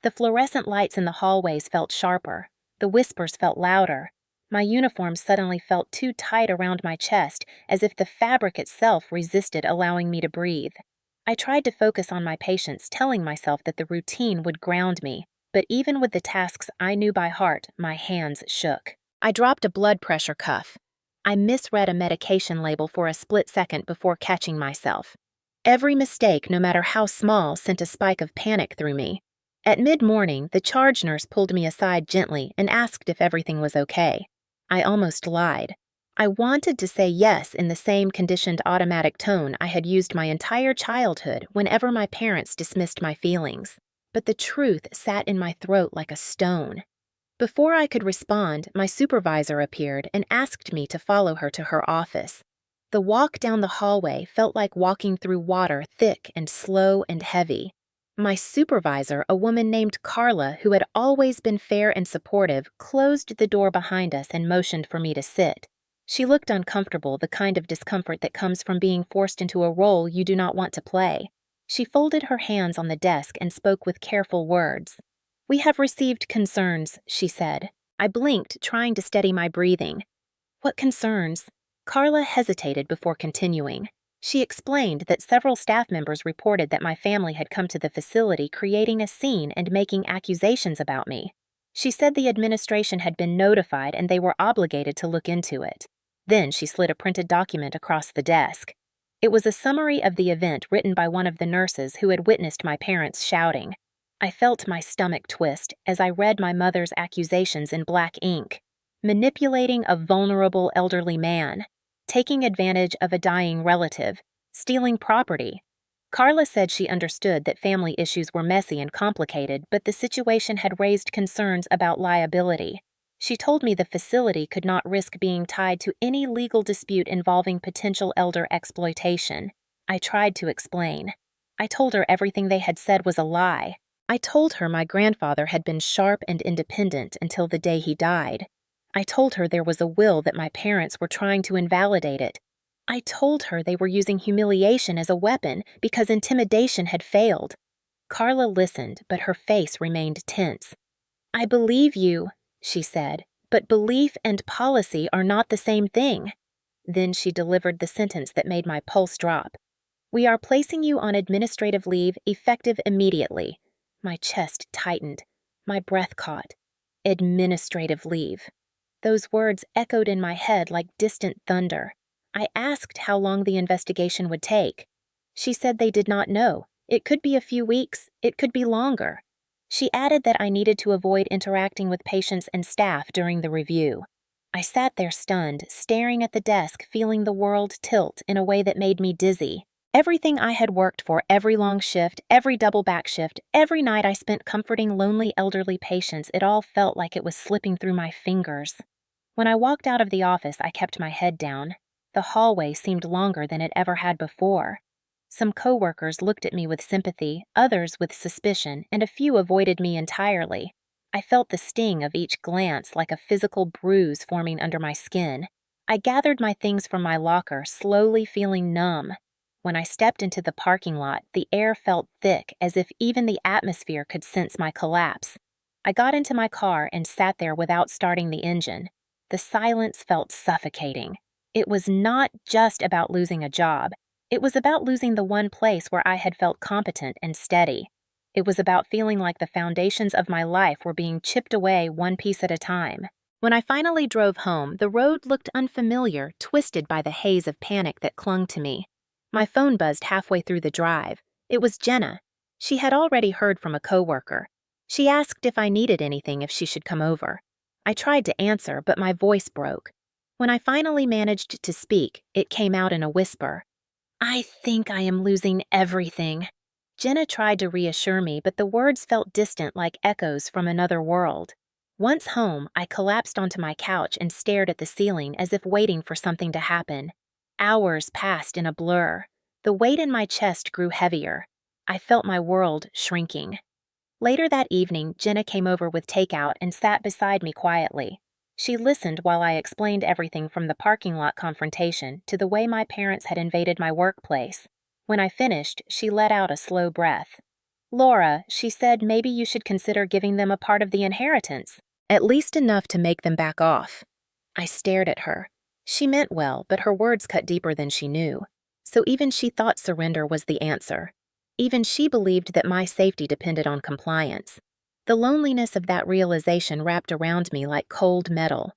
The fluorescent lights in the hallways felt sharper. The whispers felt louder. My uniform suddenly felt too tight around my chest, as if the fabric itself resisted allowing me to breathe. I tried to focus on my patients, telling myself that the routine would ground me, but even with the tasks I knew by heart, my hands shook. I dropped a blood pressure cuff. I misread a medication label for a split second before catching myself. Every mistake, no matter how small, sent a spike of panic through me. At mid-morning, the charge nurse pulled me aside gently and asked if everything was okay. I almost lied. I wanted to say yes in the same conditioned automatic tone I had used my entire childhood whenever my parents dismissed my feelings, but the truth sat in my throat like a stone. Before I could respond, my supervisor appeared and asked me to follow her to her office. The walk down the hallway felt like walking through water thick and slow and heavy. My supervisor, a woman named Carla, who had always been fair and supportive, closed the door behind us and motioned for me to sit. She looked uncomfortable, the kind of discomfort that comes from being forced into a role you do not want to play. She folded her hands on the desk and spoke with careful words. "We have received concerns," she said. I blinked, trying to steady my breathing. "What concerns?" Carla hesitated before continuing. She explained that several staff members reported that my family had come to the facility creating a scene and making accusations about me. She said the administration had been notified and they were obligated to look into it. Then she slid a printed document across the desk. It was a summary of the event written by one of the nurses who had witnessed my parents shouting. I felt my stomach twist as I read my mother's accusations in black ink. Manipulating a vulnerable elderly man, taking advantage of a dying relative, stealing property. Carla said she understood that family issues were messy and complicated, but the situation had raised concerns about liability. She told me the facility could not risk being tied to any legal dispute involving potential elder exploitation. I tried to explain. I told her everything they had said was a lie. I told her my grandfather had been sharp and independent until the day he died. I told her there was a will that my parents were trying to invalidate it. I told her they were using humiliation as a weapon because intimidation had failed. Carla listened, but her face remained tense. "I believe you," she said, "but belief and policy are not the same thing." Then she delivered the sentence that made my pulse drop. "We are placing you on administrative leave effective immediately." My chest tightened. My breath caught. Administrative leave. Those words echoed in my head like distant thunder. I asked how long the investigation would take. She said they did not know. It could be a few weeks. It could be longer. She added that I needed to avoid interacting with patients and staff during the review. I sat there stunned, staring at the desk, feeling the world tilt in a way that made me dizzy. Everything I had worked for, every long shift, every double back shift, every night I spent comforting lonely elderly patients, it all felt like it was slipping through my fingers. When I walked out of the office, I kept my head down. The hallway seemed longer than it ever had before. Some coworkers looked at me with sympathy, others with suspicion, and a few avoided me entirely. I felt the sting of each glance like a physical bruise forming under my skin. I gathered my things from my locker, slowly feeling numb. When I stepped into the parking lot, the air felt thick, as if even the atmosphere could sense my collapse. I got into my car and sat there without starting the engine. The silence felt suffocating. It was not just about losing a job. It was about losing the one place where I had felt competent and steady. It was about feeling like the foundations of my life were being chipped away one piece at a time. When I finally drove home, the road looked unfamiliar, twisted by the haze of panic that clung to me. My phone buzzed halfway through the drive. It was Jenna. She had already heard from a coworker. She asked if I needed anything if she should come over. I tried to answer, but my voice broke. When I finally managed to speak, it came out in a whisper. "I think I am losing everything." Jenna tried to reassure me, but the words felt distant like echoes from another world. Once home, I collapsed onto my couch and stared at the ceiling as if waiting for something to happen. Hours passed in a blur. The weight in my chest grew heavier. I felt my world shrinking. Later that evening, Jenna came over with takeout and sat beside me quietly. She listened while I explained everything from the parking lot confrontation to the way my parents had invaded my workplace. When I finished, she let out a slow breath. "Laura," she said, "maybe you should consider giving them a part of the inheritance, at least enough to make them back off." I stared at her. She meant well, but her words cut deeper than she knew. So even she thought surrender was the answer. Even she believed that my safety depended on compliance. The loneliness of that realization wrapped around me like cold metal.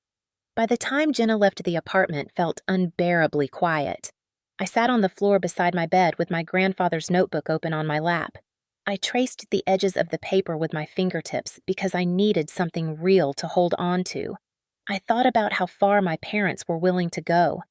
By the time Jenna left, the apartment felt unbearably quiet. I sat on the floor beside my bed with my grandfather's notebook open on my lap. I traced the edges of the paper with my fingertips because I needed something real to hold on to. I thought about how far my parents were willing to go.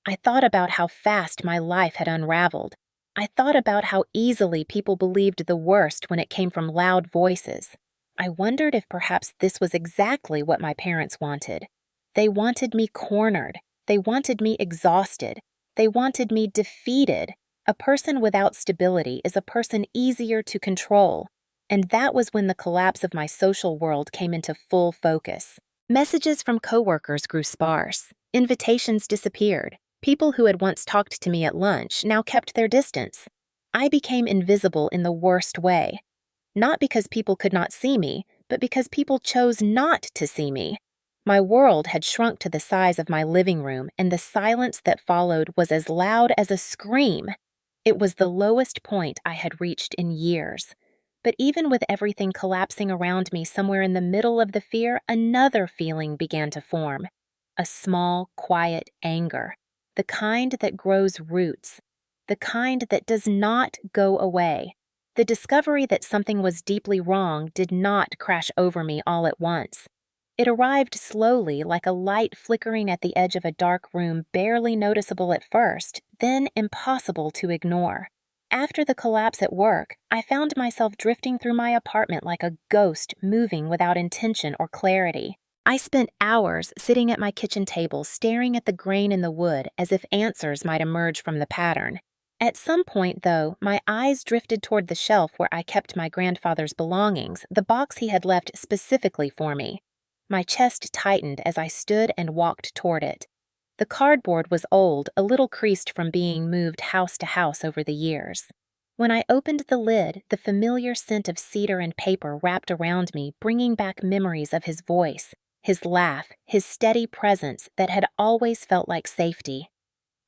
I thought about how fast my life had unraveled. I thought about how easily people believed the worst when it came from loud voices. I wondered if perhaps this was exactly what my parents wanted. They wanted me cornered. They wanted me exhausted. They wanted me defeated. A person without stability is a person easier to control. And that was when the collapse of my social world came into full focus. Messages from coworkers grew sparse. Invitations disappeared. People who had once talked to me at lunch now kept their distance. I became invisible in the worst way. Not because people could not see me, but because people chose not to see me. My world had shrunk to the size of my living room, and the silence that followed was as loud as a scream. It was the lowest point I had reached in years. But even with everything collapsing around me, somewhere in the middle of the fear, another feeling began to form. A small, quiet anger. The kind that grows roots. The kind that does not go away. The discovery that something was deeply wrong did not crash over me all at once. It arrived slowly, like a light flickering at the edge of a dark room, barely noticeable at first, then impossible to ignore. After the collapse at work, I found myself drifting through my apartment like a ghost, moving without intention or clarity. I spent hours sitting at my kitchen table staring at the grain in the wood as if answers might emerge from the pattern. At some point, though, my eyes drifted toward the shelf where I kept my grandfather's belongings, the box he had left specifically for me. My chest tightened as I stood and walked toward it. The cardboard was old, a little creased from being moved house to house over the years. When I opened the lid, the familiar scent of cedar and paper wrapped around me, bringing back memories of his voice, his laugh, his steady presence that had always felt like safety.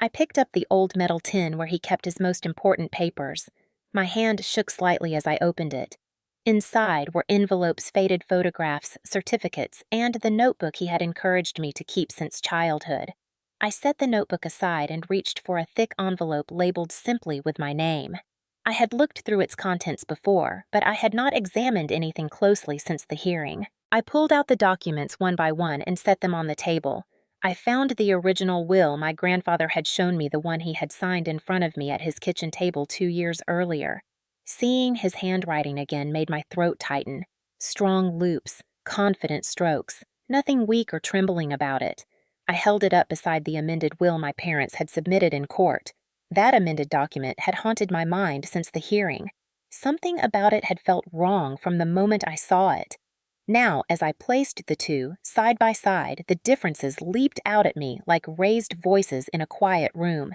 I picked up the old metal tin where he kept his most important papers. My hand shook slightly as I opened it. Inside were envelopes, faded photographs, certificates, and the notebook he had encouraged me to keep since childhood. I set the notebook aside and reached for a thick envelope labeled simply with my name. I had looked through its contents before, but I had not examined anything closely since the hearing. I pulled out the documents one by one and set them on the table. I found the original will my grandfather had shown me, the one he had signed in front of me at his kitchen table 2 years earlier. Seeing his handwriting again made my throat tighten. Strong loops, confident strokes, nothing weak or trembling about it. I held it up beside the amended will my parents had submitted in court. That amended document had haunted my mind since the hearing. Something about it had felt wrong from the moment I saw it. Now, as I placed the two, side by side, the differences leaped out at me like raised voices in a quiet room.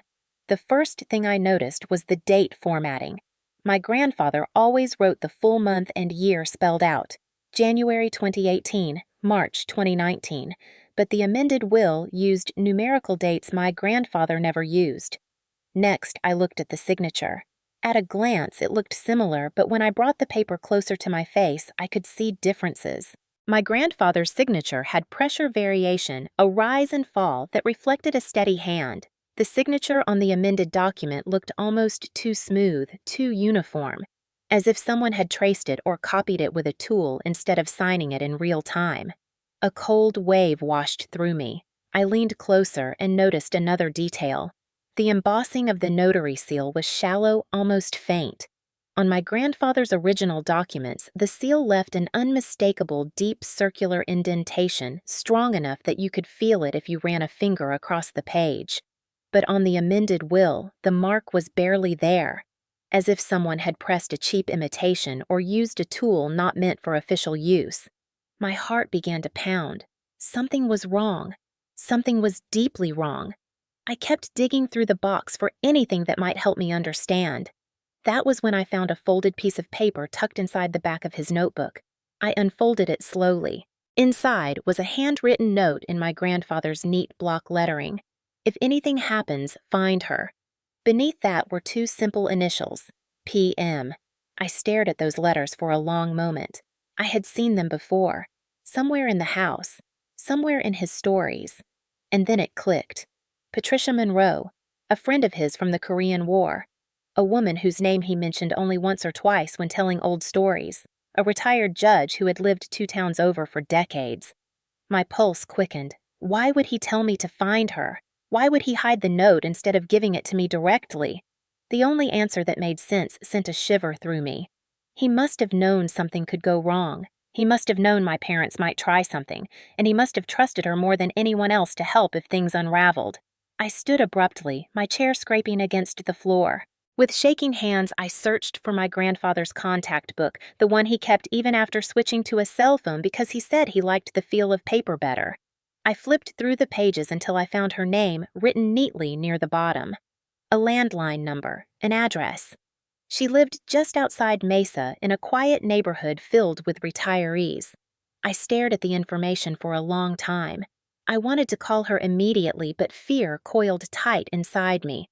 The first thing I noticed was the date formatting. My grandfather always wrote the full month and year spelled out, January 2018, March 2019, but the amended will used numerical dates my grandfather never used. Next, I looked at the signature. At a glance, it looked similar, but when I brought the paper closer to my face, I could see differences. My grandfather's signature had pressure variation, a rise and fall that reflected a steady hand. The signature on the amended document looked almost too smooth, too uniform, as if someone had traced it or copied it with a tool instead of signing it in real time. A cold wave washed through me. I leaned closer and noticed another detail. The embossing of the notary seal was shallow, almost faint. On my grandfather's original documents, the seal left an unmistakable deep circular indentation, strong enough that you could feel it if you ran a finger across the page. But on the amended will, the mark was barely there, as if someone had pressed a cheap imitation or used a tool not meant for official use. My heart began to pound. Something was wrong. Something was deeply wrong. I kept digging through the box for anything that might help me understand. That was when I found a folded piece of paper tucked inside the back of his notebook. I unfolded it slowly. Inside was a handwritten note in my grandfather's neat block lettering. If anything happens, find her. Beneath that were 2 simple initials, PM. I stared at those letters for a long moment. I had seen them before, somewhere in the house, somewhere in his stories. And then it clicked. Patricia Monroe, a friend of his from the Korean War. a woman whose name he mentioned only once or twice when telling old stories, a retired judge who had lived 2 towns over for decades. My pulse quickened. Why would he tell me to find her? Why would he hide the note instead of giving it to me directly? The only answer that made sense sent a shiver through me. He must have known something could go wrong. He must have known my parents might try something, and he must have trusted her more than anyone else to help if things unraveled. I stood abruptly, my chair scraping against the floor. With shaking hands, I searched for my grandfather's contact book, the one he kept even after switching to a cell phone because he said he liked the feel of paper better. I flipped through the pages until I found her name written neatly near the bottom. A landline number, an address. She lived just outside Mesa in a quiet neighborhood filled with retirees. I stared at the information for a long time. I wanted to call her immediately, but fear coiled tight inside me.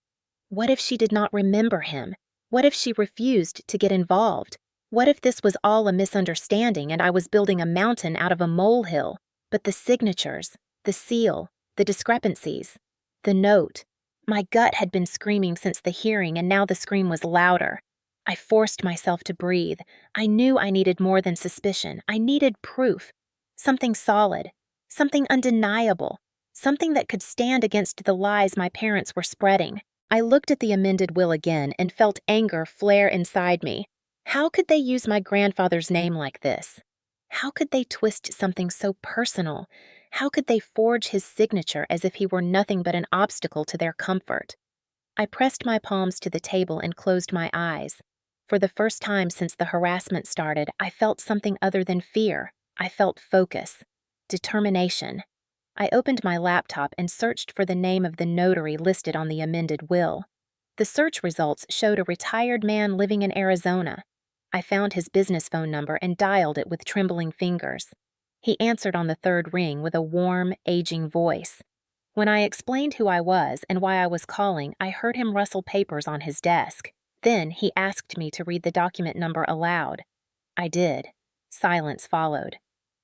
What if she did not remember him? What if she refused to get involved? What if this was all a misunderstanding and I was building a mountain out of a molehill? But the signatures, the seal, the discrepancies, the note. My gut had been screaming since the hearing, and now the scream was louder. I forced myself to breathe. I knew I needed more than suspicion. I needed proof. Something solid. Something undeniable. Something that could stand against the lies my parents were spreading. I looked at the amended will again and felt anger flare inside me. How could they use my grandfather's name like this? How could they twist something so personal? How could they forge his signature as if he were nothing but an obstacle to their comfort? I pressed my palms to the table and closed my eyes. For the first time since the harassment started, I felt something other than fear. I felt focus, determination. I opened my laptop and searched for the name of the notary listed on the amended will. The search results showed a retired man living in Arizona. I found his business phone number and dialed it with trembling fingers. He answered on the third ring with a warm, aging voice. When I explained who I was and why I was calling, I heard him rustle papers on his desk. Then he asked me to read the document number aloud. I did. Silence followed.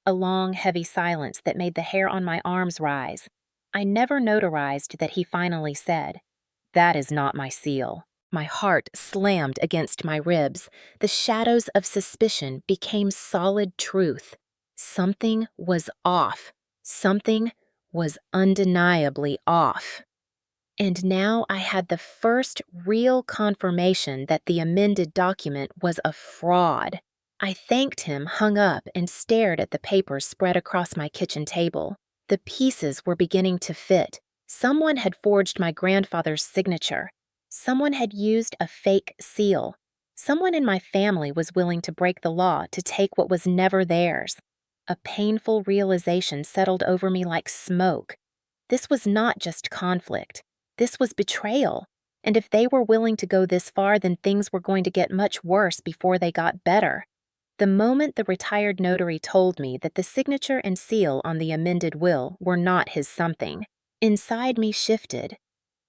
A long, heavy silence that made the hair on my arms rise. I never notarized that he finally said, "That is not my seal." My heart slammed against my ribs. The shadows of suspicion became solid truth. Something was off. Something was undeniably off. And now I had the first real confirmation that the amended document was a fraud. I thanked him, hung up, and stared at the papers spread across my kitchen table. The pieces were beginning to fit. Someone had forged my grandfather's signature. Someone had used a fake seal. Someone in my family was willing to break the law to take what was never theirs. A painful realization settled over me like smoke. This was not just conflict. This was betrayal. And if they were willing to go this far, then things were going to get much worse before they got better. The moment the retired notary told me that the signature and seal on the amended will were not his something, inside me shifted.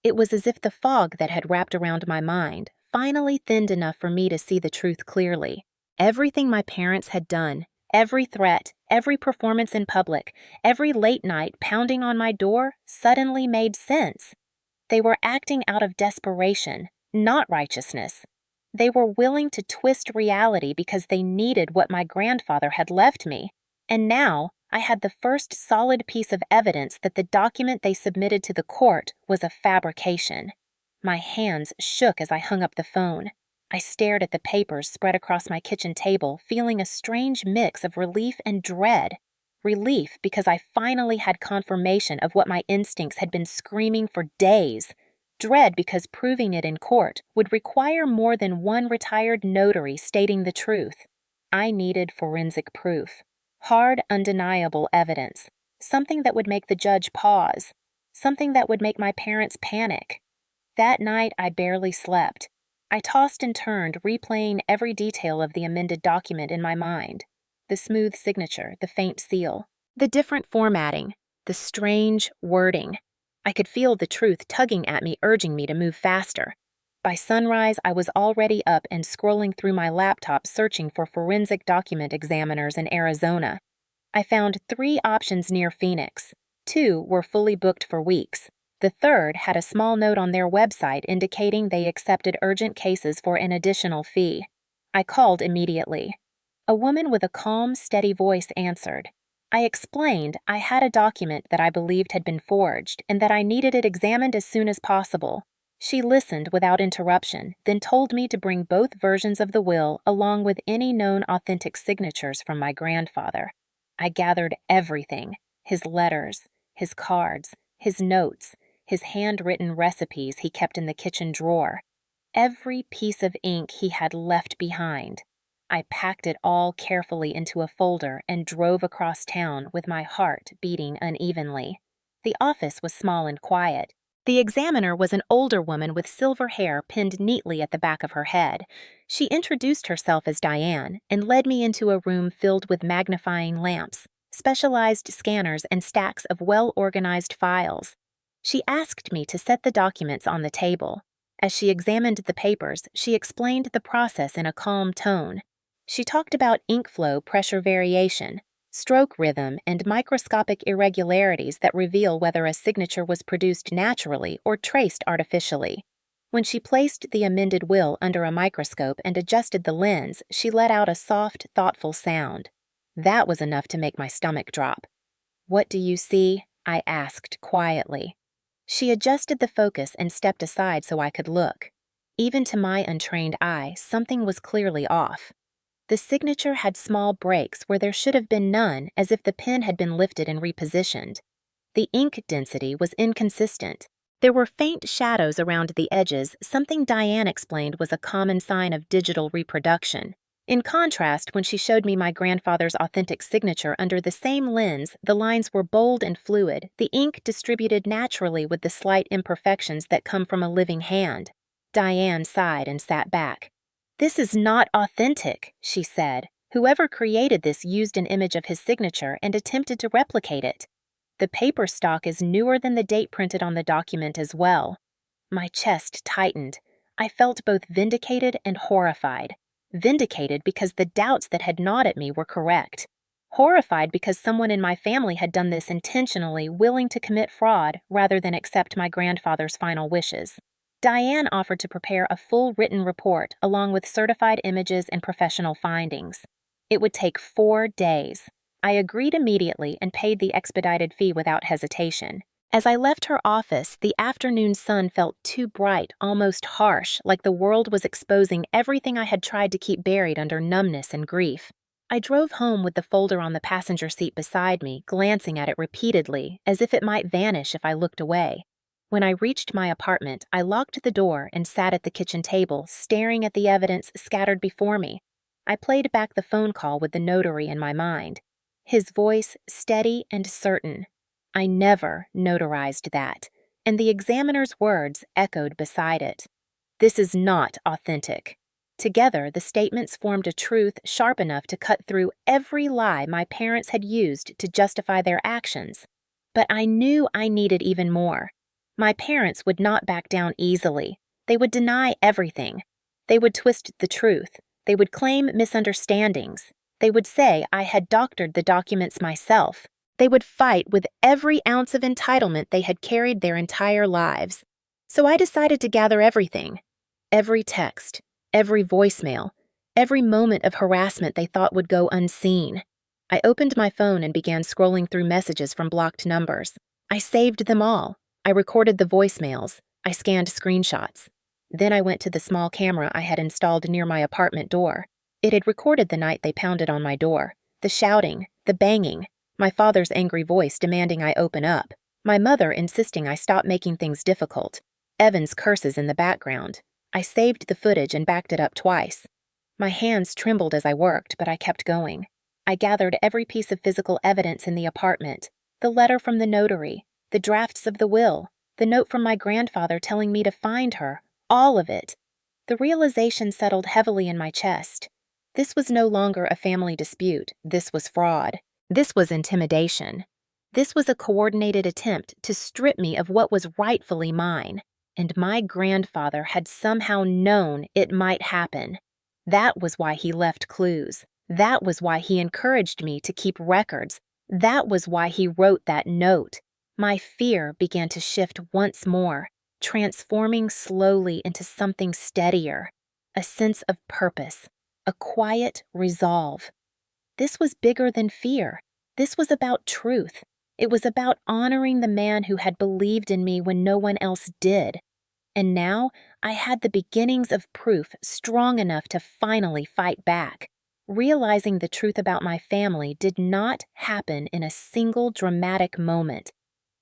It was as if the fog that had wrapped around my mind finally thinned enough for me to see the truth clearly. Everything my parents had done, every threat, every performance in public, every late night pounding on my door suddenly made sense. They were acting out of desperation, not righteousness. They were willing to twist reality because they needed what my grandfather had left me. And now, I had the first solid piece of evidence that the document they submitted to the court was a fabrication. My hands shook as I hung up the phone. I stared at the papers spread across my kitchen table, feeling a strange mix of relief and dread. Relief because I finally had confirmation of what my instincts had been screaming for days. Dread because proving it in court would require more than one retired notary stating the truth. I needed forensic proof. Hard, undeniable evidence. Something that would make the judge pause. Something that would make my parents panic. That night, I barely slept. I tossed and turned, replaying every detail of the amended document in my mind. The smooth signature, the faint seal, the different formatting, the strange wording. I could feel the truth tugging at me, urging me to move faster. By sunrise, I was already up and scrolling through my laptop searching for forensic document examiners in Arizona. I found 3 options near Phoenix. 2 were fully booked for weeks. The third had a small note on their website indicating they accepted urgent cases for an additional fee. I called immediately. A woman with a calm, steady voice answered. I explained I had a document that I believed had been forged and that I needed it examined as soon as possible. She listened without interruption, then told me to bring both versions of the will along with any known authentic signatures from my grandfather. I gathered everything: his letters, his cards, his notes, his handwritten recipes he kept in the kitchen drawer, every piece of ink he had left behind. I packed it all carefully into a folder and drove across town with my heart beating unevenly. The office was small and quiet. The examiner was an older woman with silver hair pinned neatly at the back of her head. She introduced herself as Diane and led me into a room filled with magnifying lamps, specialized scanners, and stacks of well-organized files. She asked me to set the documents on the table. As she examined the papers, she explained the process in a calm tone. She talked about ink flow pressure variation, stroke rhythm, and microscopic irregularities that reveal whether a signature was produced naturally or traced artificially. When she placed the amended will under a microscope and adjusted the lens, she let out a soft, thoughtful sound. That was enough to make my stomach drop. "What do you see?" I asked quietly. She adjusted the focus and stepped aside so I could look. Even to my untrained eye, something was clearly off. The signature had small breaks where there should have been none, as if the pen had been lifted and repositioned. The ink density was inconsistent. There were faint shadows around the edges, something Diane explained was a common sign of digital reproduction. In contrast, when she showed me my grandfather's authentic signature under the same lens, the lines were bold and fluid, the ink distributed naturally with the slight imperfections that come from a living hand. Diane sighed and sat back. "This is not authentic," she said. "Whoever created this used an image of his signature and attempted to replicate it. The paper stock is newer than the date printed on the document as well." My chest tightened. I felt both vindicated and horrified. Vindicated because the doubts that had gnawed at me were correct. Horrified because someone in my family had done this intentionally, willing to commit fraud rather than accept my grandfather's final wishes. Diane offered to prepare a full written report along with certified images and professional findings. It would take 4 days. I agreed immediately and paid the expedited fee without hesitation. As I left her office, the afternoon sun felt too bright, almost harsh, like the world was exposing everything I had tried to keep buried under numbness and grief. I drove home with the folder on the passenger seat beside me, glancing at it repeatedly, as if it might vanish if I looked away. When I reached my apartment, I locked the door and sat at the kitchen table, staring at the evidence scattered before me. I played back the phone call with the notary in my mind. His voice steady and certain. I never notarized that, and the examiner's words echoed beside it. "This is not authentic." Together, the statements formed a truth sharp enough to cut through every lie my parents had used to justify their actions. But I knew I needed even more. My parents would not back down easily. They would deny everything. They would twist the truth. They would claim misunderstandings. They would say I had doctored the documents myself. They would fight with every ounce of entitlement they had carried their entire lives. So I decided to gather everything. Every text, every voicemail, every moment of harassment they thought would go unseen. I opened my phone and began scrolling through messages from blocked numbers. I saved them all. I recorded the voicemails. I scanned screenshots. Then I went to the small camera I had installed near my apartment door. It had recorded the night they pounded on my door. The shouting, the banging, my father's angry voice demanding I open up, my mother insisting I stop making things difficult, Evan's curses in the background. I saved the footage and backed it up twice. My hands trembled as I worked, but I kept going. I gathered every piece of physical evidence in the apartment, the letter from the notary, the drafts of the will, the note from my grandfather telling me to find her, all of it. The realization settled heavily in my chest. This was no longer a family dispute. This was fraud. This was intimidation. This was a coordinated attempt to strip me of what was rightfully mine. And my grandfather had somehow known it might happen. That was why he left clues. That was why he encouraged me to keep records. That was why he wrote that note. My fear began to shift once more, transforming slowly into something steadier, a sense of purpose, a quiet resolve. This was bigger than fear. This was about truth. It was about honoring the man who had believed in me when no one else did. And now I had the beginnings of proof strong enough to finally fight back. Realizing the truth about my family did not happen in a single dramatic moment.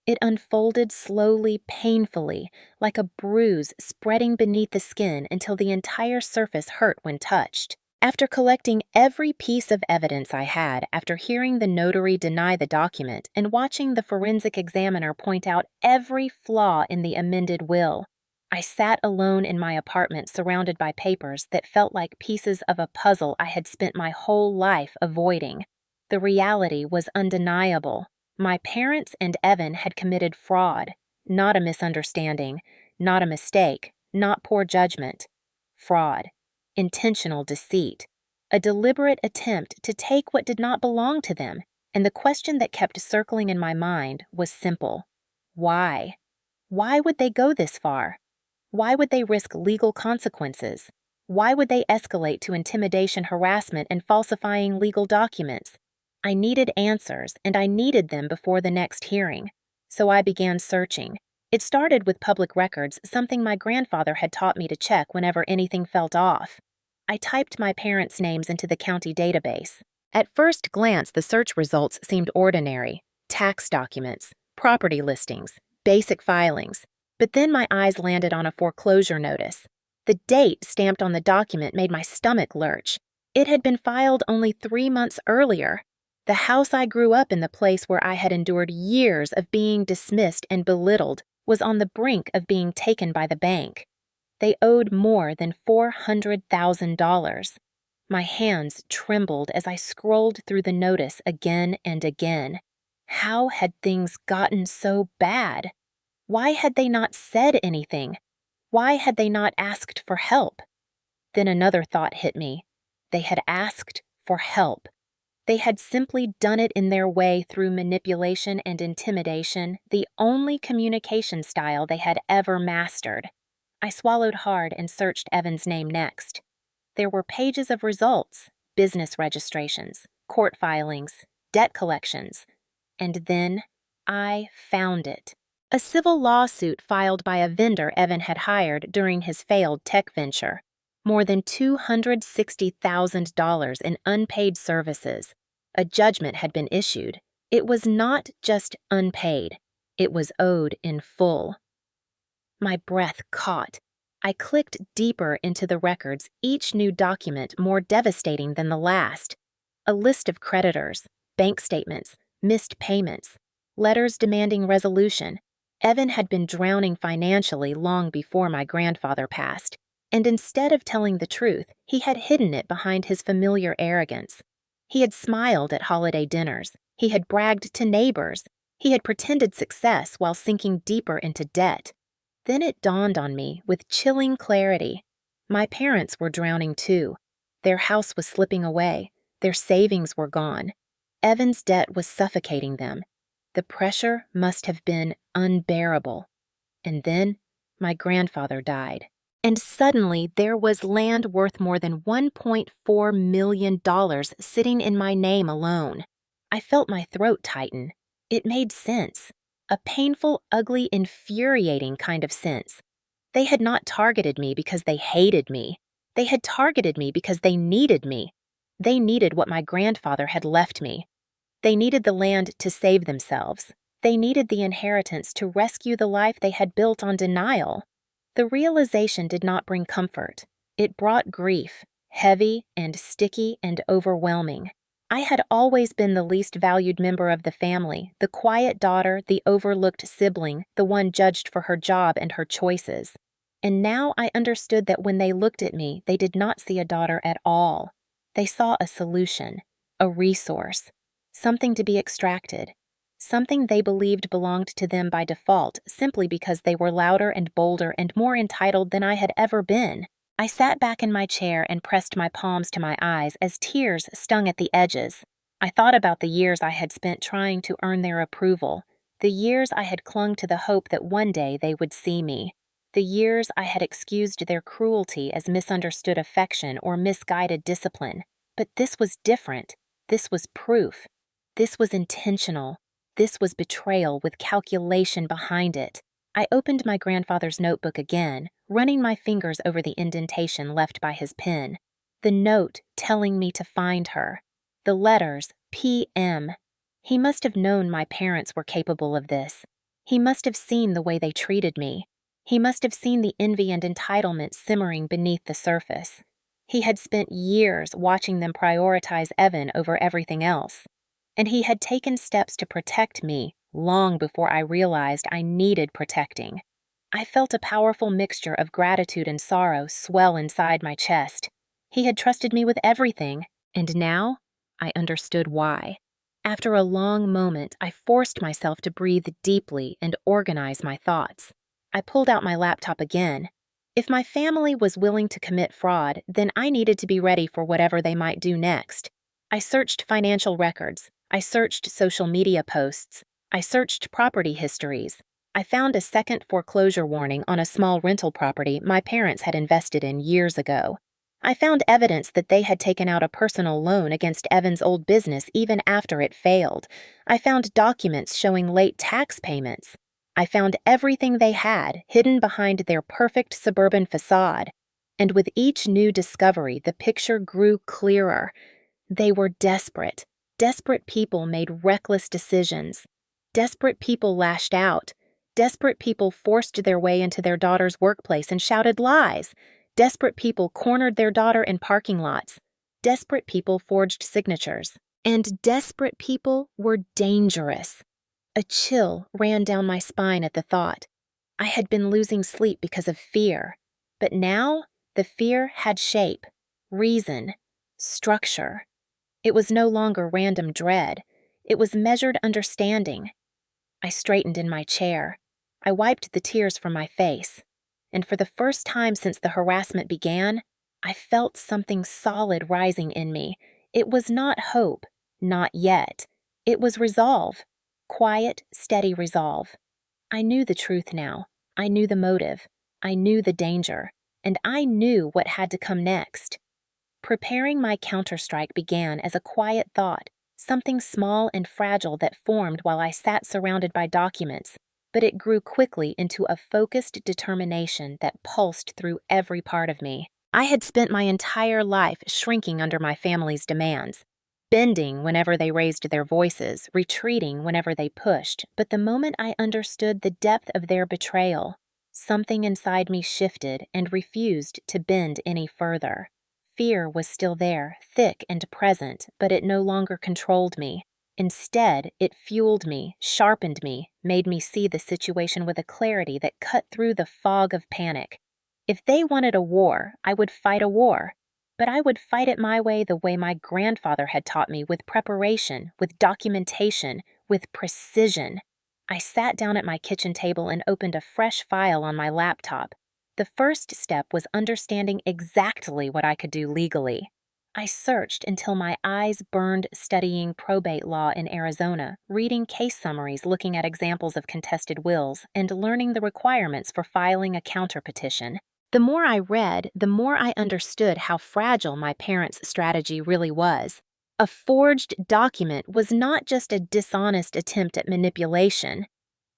It unfolded slowly, painfully, like a bruise spreading beneath the skin until the entire surface hurt when touched. After collecting every piece of evidence I had, after hearing the notary deny the document, and watching the forensic examiner point out every flaw in the amended will, I sat alone in my apartment surrounded by papers that felt like pieces of a puzzle I had spent my whole life avoiding. The reality was undeniable. My parents and Evan had committed fraud, not a misunderstanding, not a mistake, not poor judgment. Fraud, intentional deceit, a deliberate attempt to take what did not belong to them, and the question that kept circling in my mind was simple. Why? Why would they go this far? Why would they risk legal consequences? Why would they escalate to intimidation, harassment, and falsifying legal documents? I needed answers, and I needed them before the next hearing. So I began searching. It started with public records, something my grandfather had taught me to check whenever anything felt off. I typed my parents' names into the county database. At first glance, the search results seemed ordinary. Tax documents, property listings, basic filings. But then my eyes landed on a foreclosure notice. The date stamped on the document made my stomach lurch. It had been filed only 3 months earlier. The house I grew up in, the place where I had endured years of being dismissed and belittled, was on the brink of being taken by the bank. They owed more than $400,000. My hands trembled as I scrolled through the notice again and again. How had things gotten so bad? Why had they not said anything? Why had they not asked for help? Then another thought hit me. They had asked for help. They had simply done it in their way through manipulation and intimidation, the only communication style they had ever mastered. I swallowed hard and searched Evan's name next. There were pages of results, business registrations, court filings, debt collections. And then I found it. A civil lawsuit filed by a vendor Evan had hired during his failed tech venture. More than $260,000 in unpaid services. A judgment had been issued. It was not just unpaid. It was owed in full. My breath caught. I clicked deeper into the records, each new document more devastating than the last. A list of creditors, bank statements, missed payments, letters demanding resolution. Evan had been drowning financially long before my grandfather passed, and instead of telling the truth, he had hidden it behind his familiar arrogance. He had smiled at holiday dinners. He had bragged to neighbors. He had pretended success while sinking deeper into debt. Then it dawned on me with chilling clarity. My parents were drowning too. Their house was slipping away. Their savings were gone. Evan's debt was suffocating them. The pressure must have been unbearable. And then my grandfather died. And suddenly there was land worth more than $1.4 million sitting in my name alone. I felt my throat tighten. It made sense. A painful, ugly, infuriating kind of sense. They had not targeted me because they hated me. They had targeted me because they needed me. They needed what my grandfather had left me. They needed the land to save themselves. They needed the inheritance to rescue the life they had built on denial. The realization did not bring comfort. It brought grief, heavy and sticky and overwhelming. I had always been the least valued member of the family, the quiet daughter, the overlooked sibling, the one judged for her job and her choices. And now I understood that when they looked at me, they did not see a daughter at all. They saw a solution, a resource, something to be extracted, something they believed belonged to them by default simply because they were louder and bolder and more entitled than I had ever been. I sat back in my chair and pressed my palms to my eyes as tears stung at the edges. I thought about the years I had spent trying to earn their approval, The years I had clung to the hope that one day they would see me. The years I had excused their cruelty as misunderstood affection or misguided discipline. But this was different. This was proof. This was intentional. This was betrayal with calculation behind it. I opened my grandfather's notebook again, running my fingers over the indentation left by his pen. The note telling me to find her. The letters PM. He must have known my parents were capable of this. He must have seen the way they treated me. He must have seen the envy and entitlement simmering beneath the surface. He had spent years watching them prioritize Evan over everything else. And he had taken steps to protect me long before I realized I needed protecting. I felt a powerful mixture of gratitude and sorrow swell inside my chest. He had trusted me with everything, and now I understood why. After a long moment, I forced myself to breathe deeply and organize my thoughts. I pulled out my laptop again. If my family was willing to commit fraud, then I needed to be ready for whatever they might do next. I searched financial records. I searched social media posts. I searched property histories. I found a second foreclosure warning on a small rental property my parents had invested in years ago. I found evidence that they had taken out a personal loan against Evan's old business even after it failed. I found documents showing late tax payments. I found everything they had hidden behind their perfect suburban facade. And with each new discovery, the picture grew clearer. They were desperate. Desperate people made reckless decisions. Desperate people lashed out. Desperate people forced their way into their daughter's workplace and shouted lies. Desperate people cornered their daughter in parking lots. Desperate people forged signatures. And desperate people were dangerous. A chill ran down my spine at the thought. I had been losing sleep because of fear. But now, the fear had shape, reason, structure. It was no longer random dread. It was measured understanding. I straightened in my chair. I wiped the tears from my face. And for the first time since the harassment began, I felt something solid rising in me. It was not hope, not yet. It was resolve. Quiet, steady resolve. I knew the truth now. I knew the motive. I knew the danger. And I knew what had to come next. Preparing my counterstrike began as a quiet thought, something small and fragile that formed while I sat surrounded by documents, but it grew quickly into a focused determination that pulsed through every part of me. I had spent my entire life shrinking under my family's demands, bending whenever they raised their voices, retreating whenever they pushed, but the moment I understood the depth of their betrayal, something inside me shifted and refused to bend any further. Fear was still there, thick and present, but it no longer controlled me. Instead, it fueled me, sharpened me, made me see the situation with a clarity that cut through the fog of panic. If they wanted a war, I would fight a war. But I would fight it my way the way my grandfather had taught me, with preparation, with documentation, with precision. I sat down at my kitchen table and opened a fresh file on my laptop. The first step was understanding exactly what I could do legally. I searched until my eyes burned studying probate law in Arizona, reading case summaries looking at examples of contested wills, and learning the requirements for filing a counterpetition. The more I read, the more I understood how fragile my parents' strategy really was. A forged document was not just a dishonest attempt at manipulation.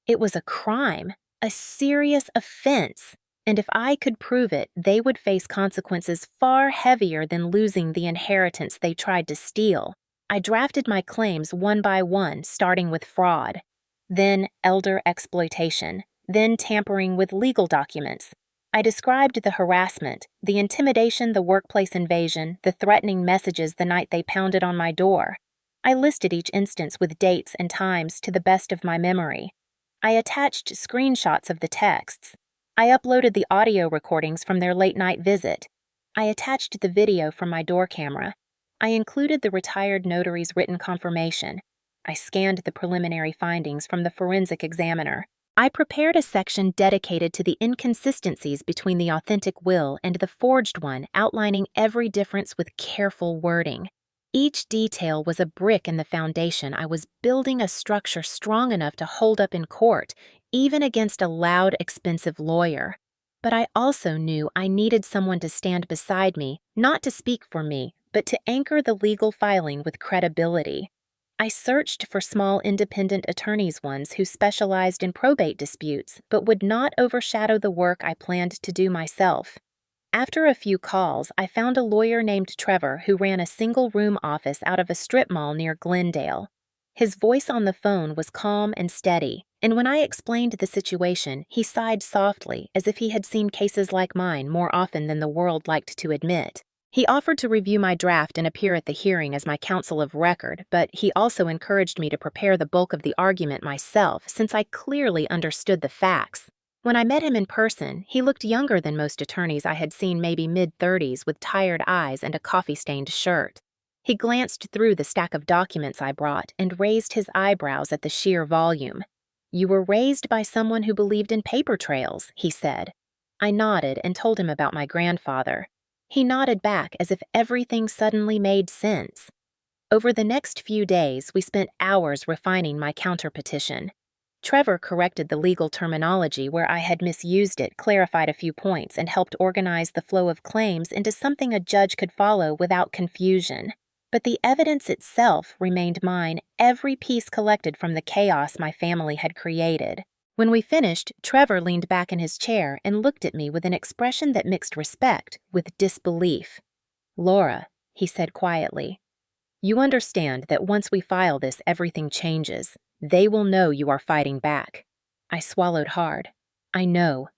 It was a crime, a serious offense. And if I could prove it, they would face consequences far heavier than losing the inheritance they tried to steal. I drafted my claims one by one, starting with fraud, then elder exploitation, then tampering with legal documents. I described the harassment, the intimidation, the workplace invasion, the threatening messages the night they pounded on my door. I listed each instance with dates and times to the best of my memory. I attached screenshots of the texts. I uploaded the audio recordings from their late-night visit. I attached the video from my door camera. I included the retired notary's written confirmation. I scanned the preliminary findings from the forensic examiner. I prepared a section dedicated to the inconsistencies between the authentic will and the forged one, outlining every difference with careful wording. Each detail was a brick in the foundation. I was building a structure strong enough to hold up in court, even against a loud, expensive lawyer. But I also knew I needed someone to stand beside me, not to speak for me, but to anchor the legal filing with credibility. I searched for small independent attorneys once who specialized in probate disputes, but would not overshadow the work I planned to do myself. After a few calls, I found a lawyer named Trevor who ran a single-room office out of a strip mall near Glendale. His voice on the phone was calm and steady, and when I explained the situation, he sighed softly, as if he had seen cases like mine more often than the world liked to admit. He offered to review my draft and appear at the hearing as my counsel of record, but he also encouraged me to prepare the bulk of the argument myself, since I clearly understood the facts. When I met him in person, he looked younger than most attorneys I had seen, maybe mid-30s, with tired eyes and a coffee-stained shirt. He glanced through the stack of documents I brought and raised his eyebrows at the sheer volume. "You were raised by someone who believed in paper trails," he said. I nodded and told him about my grandfather. He nodded back as if everything suddenly made sense. Over the next few days, we spent hours refining my counterpetition. Trevor corrected the legal terminology where I had misused it, clarified a few points, and helped organize the flow of claims into something a judge could follow without confusion. But the evidence itself remained mine, every piece collected from the chaos my family had created. When we finished, Trevor leaned back in his chair and looked at me with an expression that mixed respect with disbelief. "Laura," he said quietly, "you understand that once we file this, everything changes. They will know you are fighting back." I swallowed hard. "I know."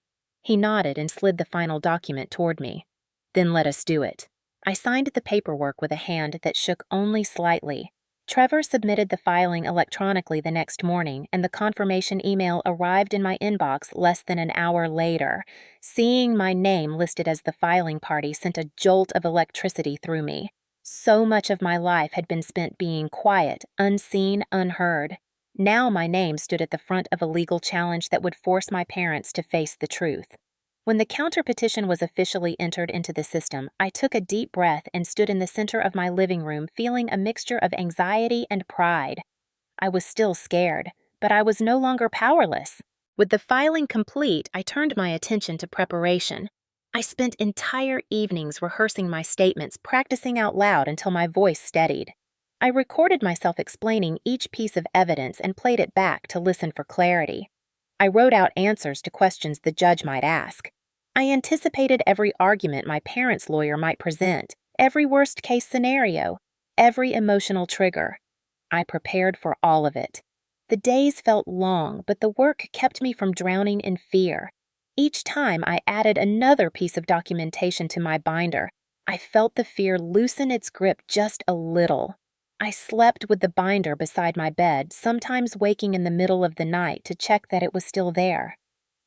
He nodded and slid the final document toward me. "Then let us do it." I signed the paperwork with a hand that shook only slightly. Trevor submitted the filing electronically the next morning, and the confirmation email arrived in my inbox less than an hour later. Seeing my name listed as the filing party sent a jolt of electricity through me. So much of my life had been spent being quiet, unseen, unheard. Now my name stood at the front of a legal challenge that would force my parents to face the truth. When the counterpetition was officially entered into the system, I took a deep breath and stood in the center of my living room feeling a mixture of anxiety and pride. I was still scared, but I was no longer powerless. With the filing complete, I turned my attention to preparation. I spent entire evenings rehearsing my statements, practicing out loud until my voice steadied. I recorded myself explaining each piece of evidence and played it back to listen for clarity. I wrote out answers to questions the judge might ask. I anticipated every argument my parents' lawyer might present, every worst-case scenario, every emotional trigger. I prepared for all of it. The days felt long, but the work kept me from drowning in fear. Each time I added another piece of documentation to my binder, I felt the fear loosen its grip just a little. I slept with the binder beside my bed, sometimes waking in the middle of the night to check that it was still there.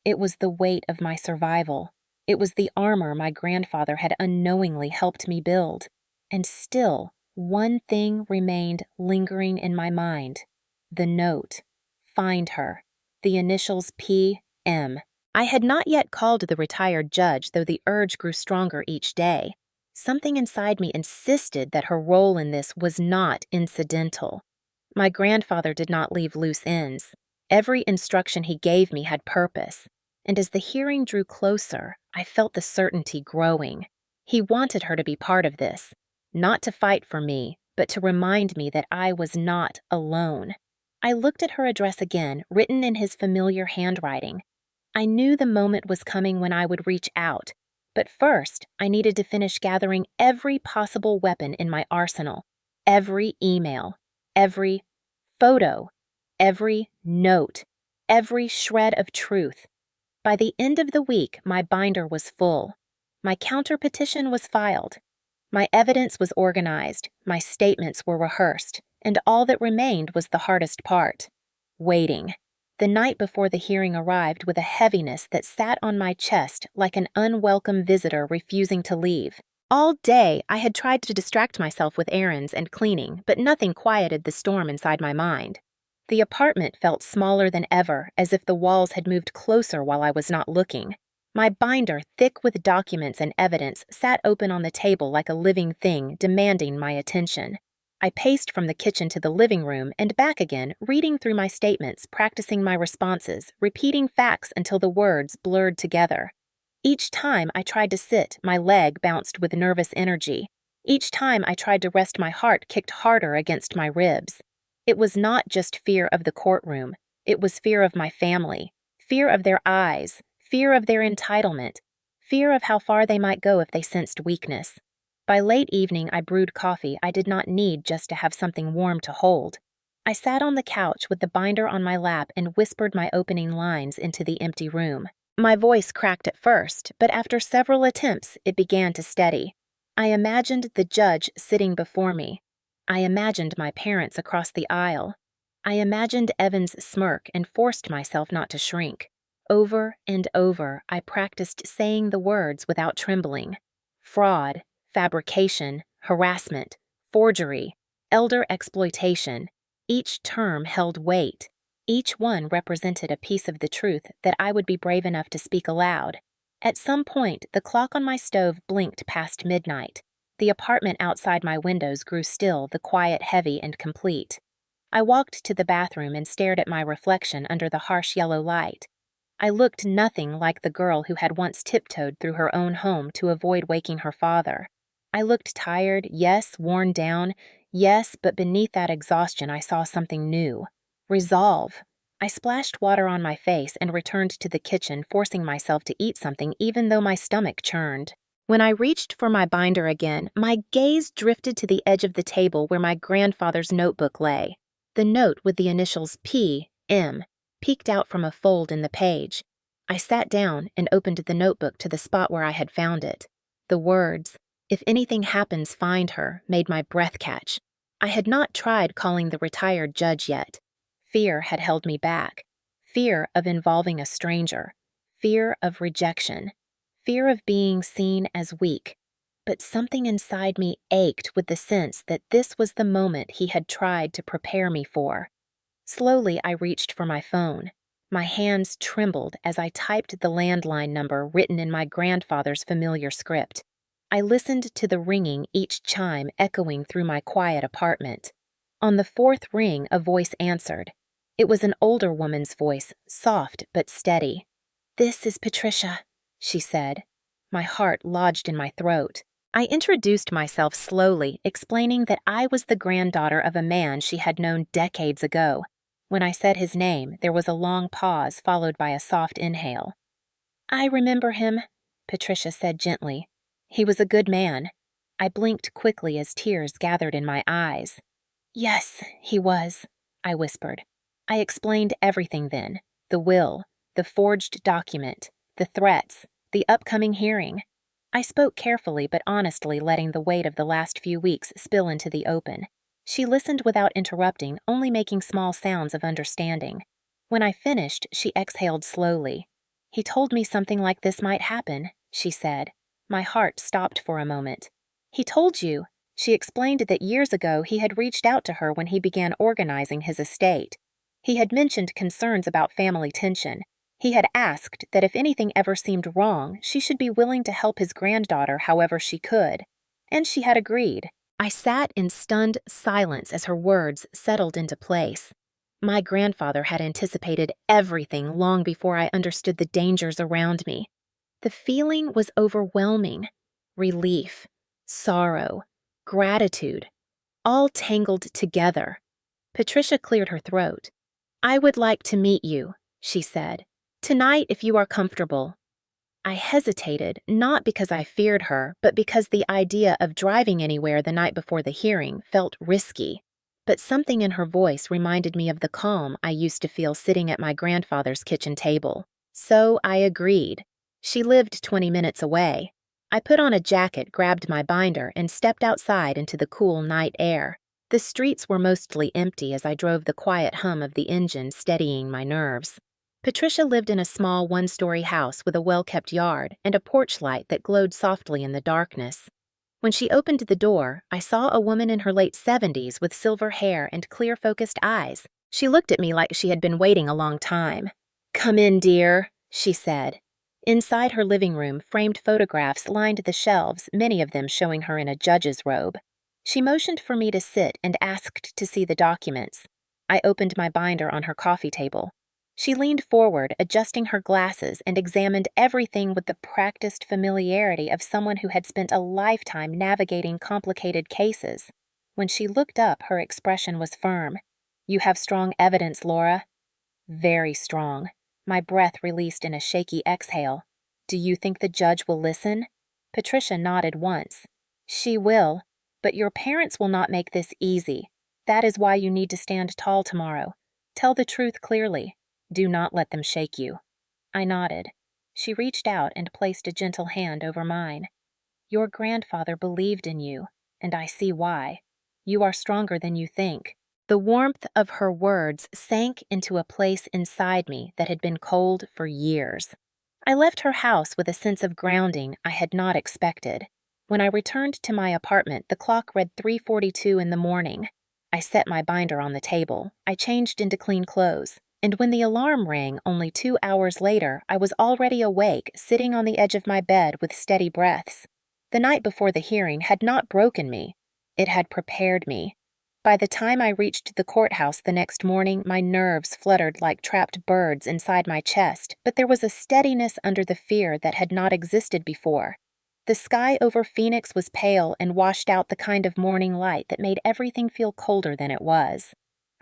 It was the weight of my survival. It was the armor my grandfather had unknowingly helped me build. And still, one thing remained lingering in my mind. The note. Find her. The initials P.M. I had not yet called the retired judge, though the urge grew stronger each day. Something inside me insisted that her role in this was not incidental. My grandfather did not leave loose ends. Every instruction he gave me had purpose, and as the hearing drew closer, I felt the certainty growing. He wanted her to be part of this, not to fight for me, but to remind me that I was not alone. I looked at her address again, written in his familiar handwriting. I knew the moment was coming when I would reach out. But first, I needed to finish gathering every possible weapon in my arsenal, every email, every photo, every note, every shred of truth. By the end of the week, my binder was full. My counterpetition was filed. My evidence was organized, my statements were rehearsed, and all that remained was the hardest part: waiting. The night before the hearing arrived with a heaviness that sat on my chest like an unwelcome visitor refusing to leave. All day, I had tried to distract myself with errands and cleaning, but nothing quieted the storm inside my mind. The apartment felt smaller than ever, as if the walls had moved closer while I was not looking. My binder, thick with documents and evidence, sat open on the table like a living thing, demanding my attention. I paced from the kitchen to the living room and back again, reading through my statements, practicing my responses, repeating facts until the words blurred together. Each time I tried to sit, my leg bounced with nervous energy. Each time I tried to rest, my heart kicked harder against my ribs. It was not just fear of the courtroom. It was fear of my family, fear of their eyes, fear of their entitlement, fear of how far they might go if they sensed weakness. By late evening, I brewed coffee I did not need just to have something warm to hold. I sat on the couch with the binder on my lap and whispered my opening lines into the empty room. My voice cracked at first, but after several attempts, it began to steady. I imagined the judge sitting before me. I imagined my parents across the aisle. I imagined Evan's smirk and forced myself not to shrink. Over and over, I practiced saying the words without trembling. Fraud, fabrication, harassment, forgery, elder exploitation. Each term held weight. Each one represented a piece of the truth that I would be brave enough to speak aloud. At some point, the clock on my stove blinked past midnight. The apartment outside my windows grew still, the quiet heavy and complete. I walked to the bathroom and stared at my reflection under the harsh yellow light. I looked nothing like the girl who had once tiptoed through her own home to avoid waking her father. I looked tired, yes, worn down, yes, but beneath that exhaustion I saw something new. Resolve. I splashed water on my face and returned to the kitchen, forcing myself to eat something even though my stomach churned. When I reached for my binder again, my gaze drifted to the edge of the table where my grandfather's notebook lay. The note with the initials P.M. peeked out from a fold in the page. I sat down and opened the notebook to the spot where I had found it. The words, "If anything happens, find her," made my breath catch. I had not tried calling the retired judge yet. Fear had held me back. Fear of involving a stranger. Fear of rejection. Fear of being seen as weak. But something inside me ached with the sense that this was the moment he had tried to prepare me for. Slowly, I reached for my phone. My hands trembled as I typed the landline number written in my grandfather's familiar script. I listened to the ringing, each chime echoing through my quiet apartment. On the fourth ring, a voice answered. It was an older woman's voice, soft but steady. "This is Patricia," she said. My heart lodged in my throat. I introduced myself slowly, explaining that I was the granddaughter of a man she had known decades ago. When I said his name, there was a long pause followed by a soft inhale. "I remember him," Patricia said gently. "He was a good man." I blinked quickly as tears gathered in my eyes. "Yes, he was," I whispered. I explained everything then, the will, the forged document, the threats, the upcoming hearing. I spoke carefully but honestly, letting the weight of the last few weeks spill into the open. She listened without interrupting, only making small sounds of understanding. When I finished, she exhaled slowly. "He told me something like this might happen," she said. My heart stopped for a moment. "He told you." She explained that years ago he had reached out to her when he began organizing his estate. He had mentioned concerns about family tension. He had asked that if anything ever seemed wrong, she should be willing to help his granddaughter however she could. And she had agreed. I sat in stunned silence as her words settled into place. My grandfather had anticipated everything long before I understood the dangers around me. The feeling was overwhelming. Relief, sorrow, gratitude, all tangled together. Patricia cleared her throat. "I would like to meet you," she said. "Tonight, if you are comfortable." I hesitated, not because I feared her, but because the idea of driving anywhere the night before the hearing felt risky. But something in her voice reminded me of the calm I used to feel sitting at my grandfather's kitchen table. So I agreed. She lived 20 minutes away. I put on a jacket, grabbed my binder, and stepped outside into the cool night air. The streets were mostly empty as I drove the quiet hum of the engine steadying my nerves. Patricia lived in a small one-story house with a well-kept yard and a porch light that glowed softly in the darkness. When she opened the door, I saw a woman in her late 70s with silver hair and clear-focused eyes. She looked at me like she had been waiting a long time. "Come in, dear," she said. Inside her living room, framed photographs lined the shelves, many of them showing her in a judge's robe. She motioned for me to sit and asked to see the documents. I opened my binder on her coffee table. She leaned forward, adjusting her glasses, and examined everything with the practiced familiarity of someone who had spent a lifetime navigating complicated cases. When she looked up, her expression was firm. "You have strong evidence, Laura." "Very strong." My breath released in a shaky exhale. "Do you think the judge will listen?" Patricia nodded once. "She will, but your parents will not make this easy. That is why you need to stand tall tomorrow. Tell the truth clearly. Do not let them shake you." I nodded. She reached out and placed a gentle hand over mine. "Your grandfather believed in you, and I see why. You are stronger than you think." The warmth of her words sank into a place inside me that had been cold for years. I left her house with a sense of grounding I had not expected. When I returned to my apartment, the clock read 3:42 in the morning. I set my binder on the table. I changed into clean clothes. And when the alarm rang only 2 hours later, I was already awake, sitting on the edge of my bed with steady breaths. The night before the hearing had not broken me. It had prepared me. By the time I reached the courthouse the next morning, my nerves fluttered like trapped birds inside my chest, but there was a steadiness under the fear that had not existed before. The sky over Phoenix was pale and washed out the kind of morning light that made everything feel colder than it was.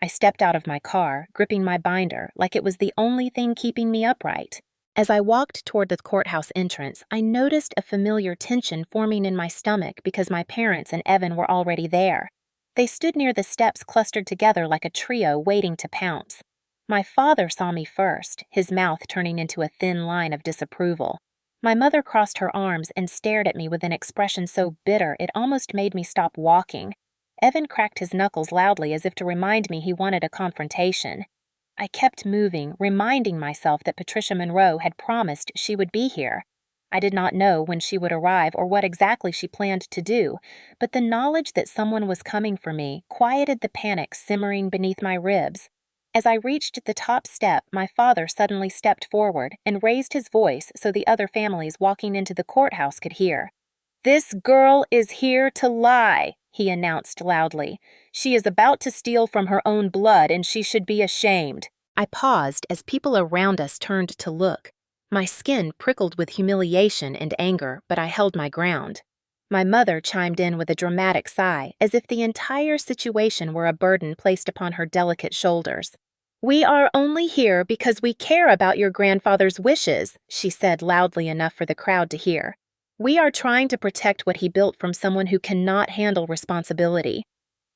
I stepped out of my car, gripping my binder like it was the only thing keeping me upright. As I walked toward the courthouse entrance, I noticed a familiar tension forming in my stomach because my parents and Evan were already there. They stood near the steps clustered together like a trio waiting to pounce. My father saw me first, his mouth turning into a thin line of disapproval. My mother crossed her arms and stared at me with an expression so bitter it almost made me stop walking. Evan cracked his knuckles loudly as if to remind me he wanted a confrontation. I kept moving, reminding myself that Patricia Monroe had promised she would be here. I did not know when she would arrive or what exactly she planned to do, but the knowledge that someone was coming for me quieted the panic simmering beneath my ribs. As I reached the top step, my father suddenly stepped forward and raised his voice so the other families walking into the courthouse could hear. "This girl is here to lie," he announced loudly. "She is about to steal from her own blood, and she should be ashamed." I paused as people around us turned to look. My skin prickled with humiliation and anger, but I held my ground. My mother chimed in with a dramatic sigh, as if the entire situation were a burden placed upon her delicate shoulders. "We are only here because we care about your grandfather's wishes," she said loudly enough for the crowd to hear. "We are trying to protect what he built from someone who cannot handle responsibility."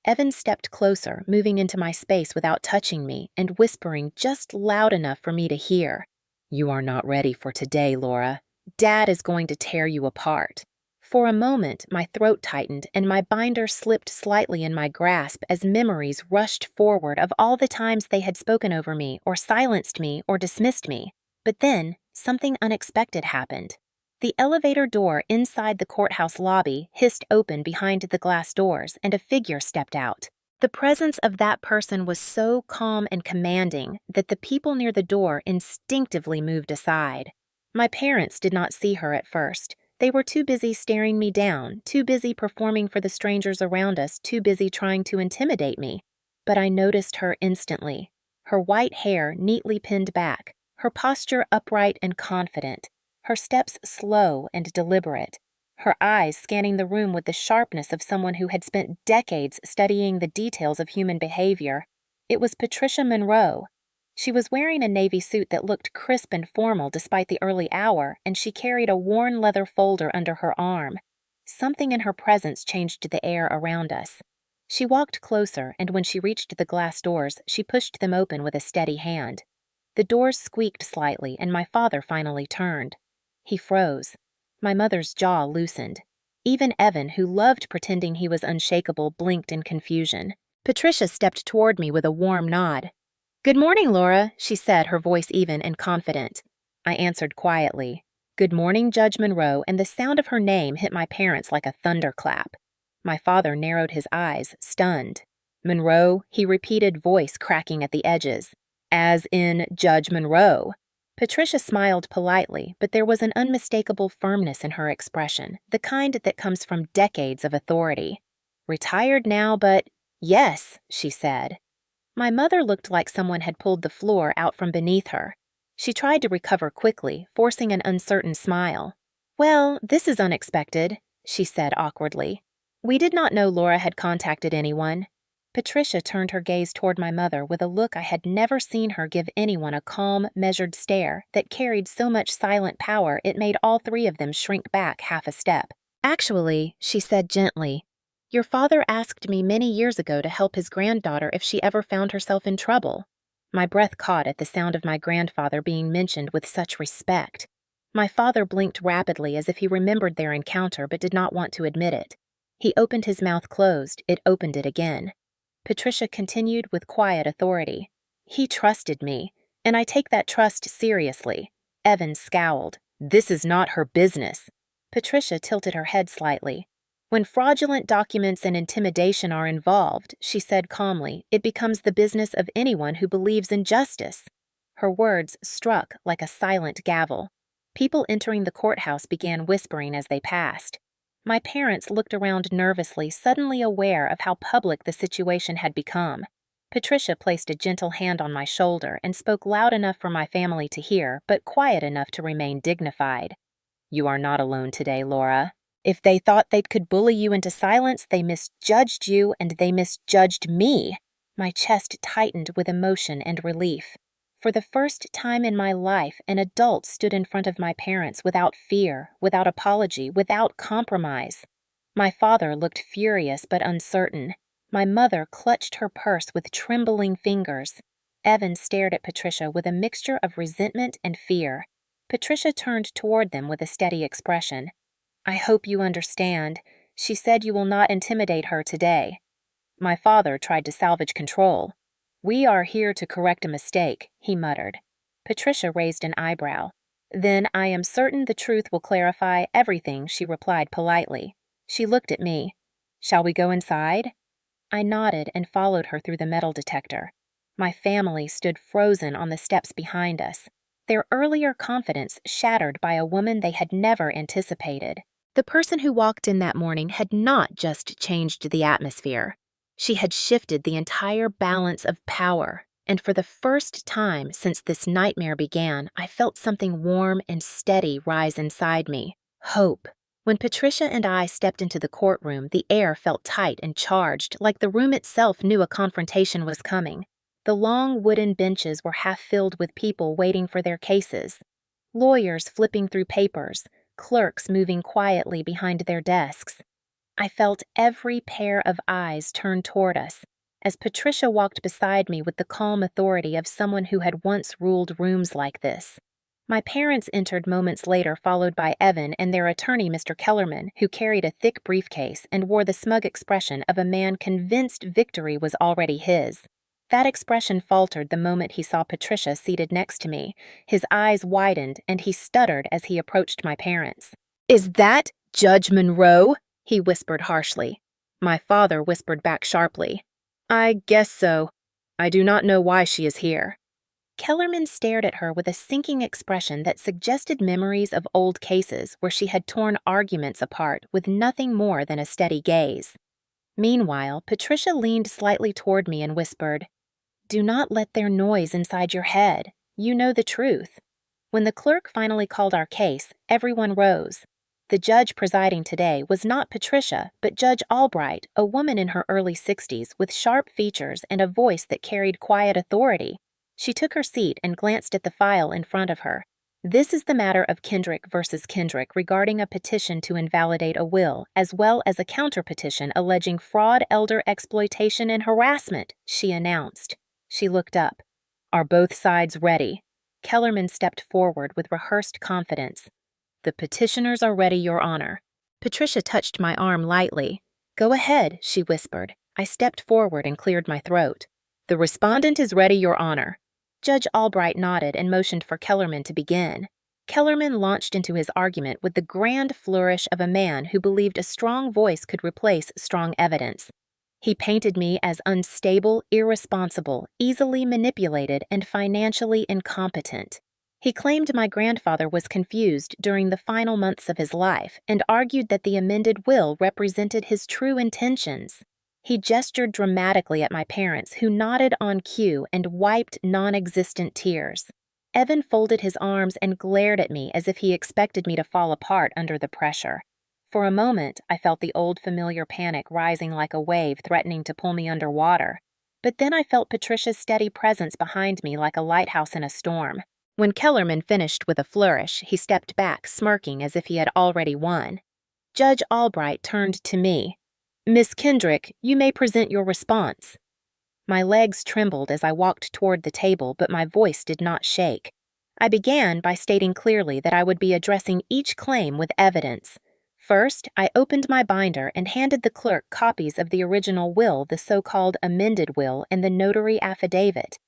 Evan stepped closer, moving into my space without touching me, and whispering just loud enough for me to hear. "You are not ready for today, Laura. Dad is going to tear you apart." For a moment, my throat tightened and my binder slipped slightly in my grasp as memories rushed forward of all the times they had spoken over me or silenced me or dismissed me. But then, something unexpected happened. The elevator door inside the courthouse lobby hissed open behind the glass doors, and a figure stepped out. The presence of that person was so calm and commanding that the people near the door instinctively moved aside. My parents did not see her at first. They were too busy staring me down, too busy performing for the strangers around us, too busy trying to intimidate me. But I noticed her instantly. Her white hair neatly pinned back, her posture upright and confident, her steps slow and deliberate, her eyes scanning the room with the sharpness of someone who had spent decades studying the details of human behavior. It was Patricia Monroe. She was wearing a navy suit that looked crisp and formal despite the early hour, and she carried a worn leather folder under her arm. Something in her presence changed the air around us. She walked closer, and when she reached the glass doors, she pushed them open with a steady hand. The doors squeaked slightly, and my father finally turned. He froze. My mother's jaw loosened. Even Evan, who loved pretending he was unshakable, blinked in confusion. Patricia stepped toward me with a warm nod. "Good morning, Laura," she said, her voice even and confident. I answered quietly. "Good morning, Judge Monroe," and the sound of her name hit my parents like a thunderclap. My father narrowed his eyes, stunned. "Monroe," he repeated, voice cracking at the edges. "As in Judge Monroe." Patricia smiled politely, but there was an unmistakable firmness in her expression, the kind that comes from decades of authority. Retired now, but yes, she said. My mother looked like someone had pulled the floor out from beneath her. She tried to recover quickly, forcing an uncertain smile. Well, this is unexpected, she said awkwardly. We did not know Laura had contacted anyone. Patricia turned her gaze toward my mother with a look I had never seen her give anyone, a calm, measured stare that carried so much silent power it made all three of them shrink back half a step. Actually, she said gently, your father asked me many years ago to help his granddaughter if she ever found herself in trouble. My breath caught at the sound of my grandfather being mentioned with such respect. My father blinked rapidly as if he remembered their encounter but did not want to admit it. He opened his mouth closed, it opened it again. Patricia continued with quiet authority. He trusted me, and I take that trust seriously. Evan scowled. This is not her business. Patricia tilted her head slightly. When fraudulent documents and intimidation are involved, she said calmly, it becomes the business of anyone who believes in justice. Her words struck like a silent gavel. People entering the courthouse began whispering as they passed. My parents looked around nervously, suddenly aware of how public the situation had become. Patricia placed a gentle hand on my shoulder and spoke loud enough for my family to hear, but quiet enough to remain dignified. You are not alone today, Laura. If they thought they could bully you into silence, they misjudged you and they misjudged me. My chest tightened with emotion and relief. For the first time in my life, an adult stood in front of my parents without fear, without apology, without compromise. My father looked furious but uncertain. My mother clutched her purse with trembling fingers. Evan stared at Patricia with a mixture of resentment and fear. Patricia turned toward them with a steady expression. I hope you understand. She said you will not intimidate her today. My father tried to salvage control. We are here to correct a mistake, he muttered. Patricia raised an eyebrow. Then I am certain the truth will clarify everything, she replied politely. She looked at me. Shall we go inside? I nodded and followed her through the metal detector. My family stood frozen on the steps behind us, their earlier confidence shattered by a woman they had never anticipated. The person who walked in that morning had not just changed the atmosphere. She had shifted the entire balance of power, and for the first time since this nightmare began, I felt something warm and steady rise inside me. Hope. When Patricia and I stepped into the courtroom, the air felt tight and charged, like the room itself knew a confrontation was coming. The long wooden benches were half filled with people waiting for their cases. Lawyers flipping through papers, clerks moving quietly behind their desks. I felt every pair of eyes turn toward us as Patricia walked beside me with the calm authority of someone who had once ruled rooms like this. My parents entered moments later, followed by Evan and their attorney, Mr. Kellerman, who carried a thick briefcase and wore the smug expression of a man convinced victory was already his. That expression faltered the moment he saw Patricia seated next to me. His eyes widened, and he stuttered as he approached my parents. "Is that Judge Monroe?" he whispered harshly. My father whispered back sharply, "I guess so. I do not know why she is here." Kellerman stared at her with a sinking expression that suggested memories of old cases where she had torn arguments apart with nothing more than a steady gaze. Meanwhile, Patricia leaned slightly toward me and whispered, "Do not let their noise inside your head. You know the truth." When the clerk finally called our case, everyone rose. The judge presiding today was not Patricia, but Judge Albright, a woman in her early 60s with sharp features and a voice that carried quiet authority. She took her seat and glanced at the file in front of her. "This is the matter of Kendrick versus Kendrick regarding a petition to invalidate a will, as well as a counterpetition alleging fraud, elder exploitation, and harassment," she announced. She looked up. "Are both sides ready?" Kellerman stepped forward with rehearsed confidence. "The petitioners are ready, Your Honor." Patricia touched my arm lightly. "Go ahead," she whispered. I stepped forward and cleared my throat. "The respondent is ready, Your Honor." Judge Albright nodded and motioned for Kellerman to begin. Kellerman launched into his argument with the grand flourish of a man who believed a strong voice could replace strong evidence. He painted me as unstable, irresponsible, easily manipulated, and financially incompetent. He claimed my grandfather was confused during the final months of his life and argued that the amended will represented his true intentions. He gestured dramatically at my parents, who nodded on cue and wiped non-existent tears. Evan folded his arms and glared at me as if he expected me to fall apart under the pressure. For a moment, I felt the old familiar panic rising like a wave threatening to pull me underwater. But then I felt Patricia's steady presence behind me like a lighthouse in a storm. When Kellerman finished with a flourish, he stepped back, smirking as if he had already won. Judge Albright turned to me. "Miss Kendrick, you may present your response." My legs trembled as I walked toward the table, but my voice did not shake. I began by stating clearly that I would be addressing each claim with evidence. First, I opened my binder and handed the clerk copies of the original will, the so-called amended will, and the notary affidavit.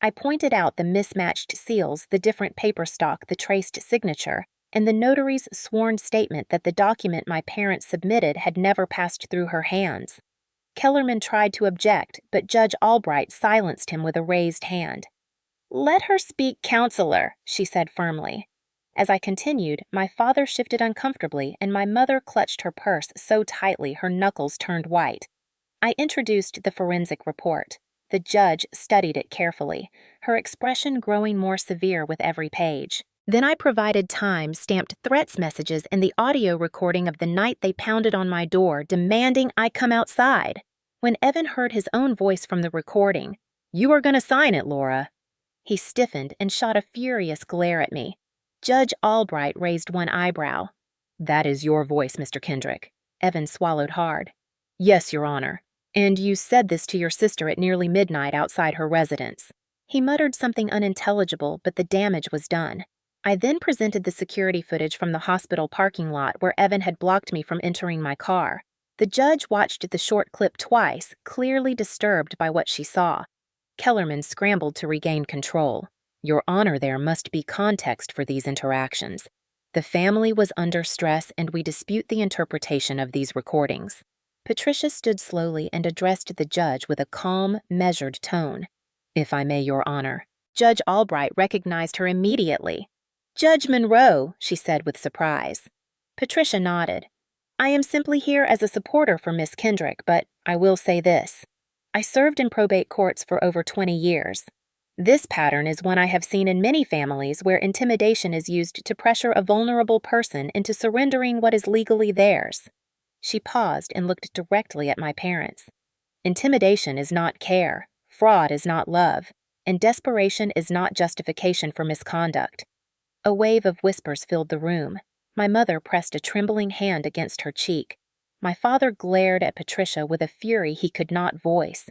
I pointed out the mismatched seals, the different paper stock, the traced signature, and the notary's sworn statement that the document my parents submitted had never passed through her hands. Kellerman tried to object, but Judge Albright silenced him with a raised hand. "Let her speak, counselor," she said firmly. As I continued, my father shifted uncomfortably, and my mother clutched her purse so tightly her knuckles turned white. I introduced the forensic report. The judge studied it carefully, her expression growing more severe with every page. Then I provided time-stamped threats messages and the audio recording of the night they pounded on my door, demanding I come outside. When Evan heard his own voice from the recording, "You are going to sign it, Laura," he stiffened and shot a furious glare at me. Judge Albright raised one eyebrow. "That is your voice, Mr. Kendrick." Evan swallowed hard. "Yes, Your Honor. And you said this to your sister at nearly midnight outside her residence." He muttered something unintelligible, but the damage was done. I then presented the security footage from the hospital parking lot where Evan had blocked me from entering my car. The judge watched the short clip twice, clearly disturbed by what she saw. Kellerman scrambled to regain control. "Your Honor, there must be context for these interactions. The family was under stress, and we dispute the interpretation of these recordings." Patricia stood slowly and addressed the judge with a calm, measured tone. "If I may, Your Honor." Judge Albright recognized her immediately. "Judge Monroe," she said with surprise. Patricia nodded. "I am simply here as a supporter for Miss Kendrick, but I will say this. I served in probate courts for over 20 years. This pattern is one I have seen in many families where intimidation is used to pressure a vulnerable person into surrendering what is legally theirs." She paused and looked directly at my parents. "Intimidation is not care, fraud is not love, and desperation is not justification for misconduct." A wave of whispers filled the room. My mother pressed a trembling hand against her cheek. My father glared at Patricia with a fury he could not voice.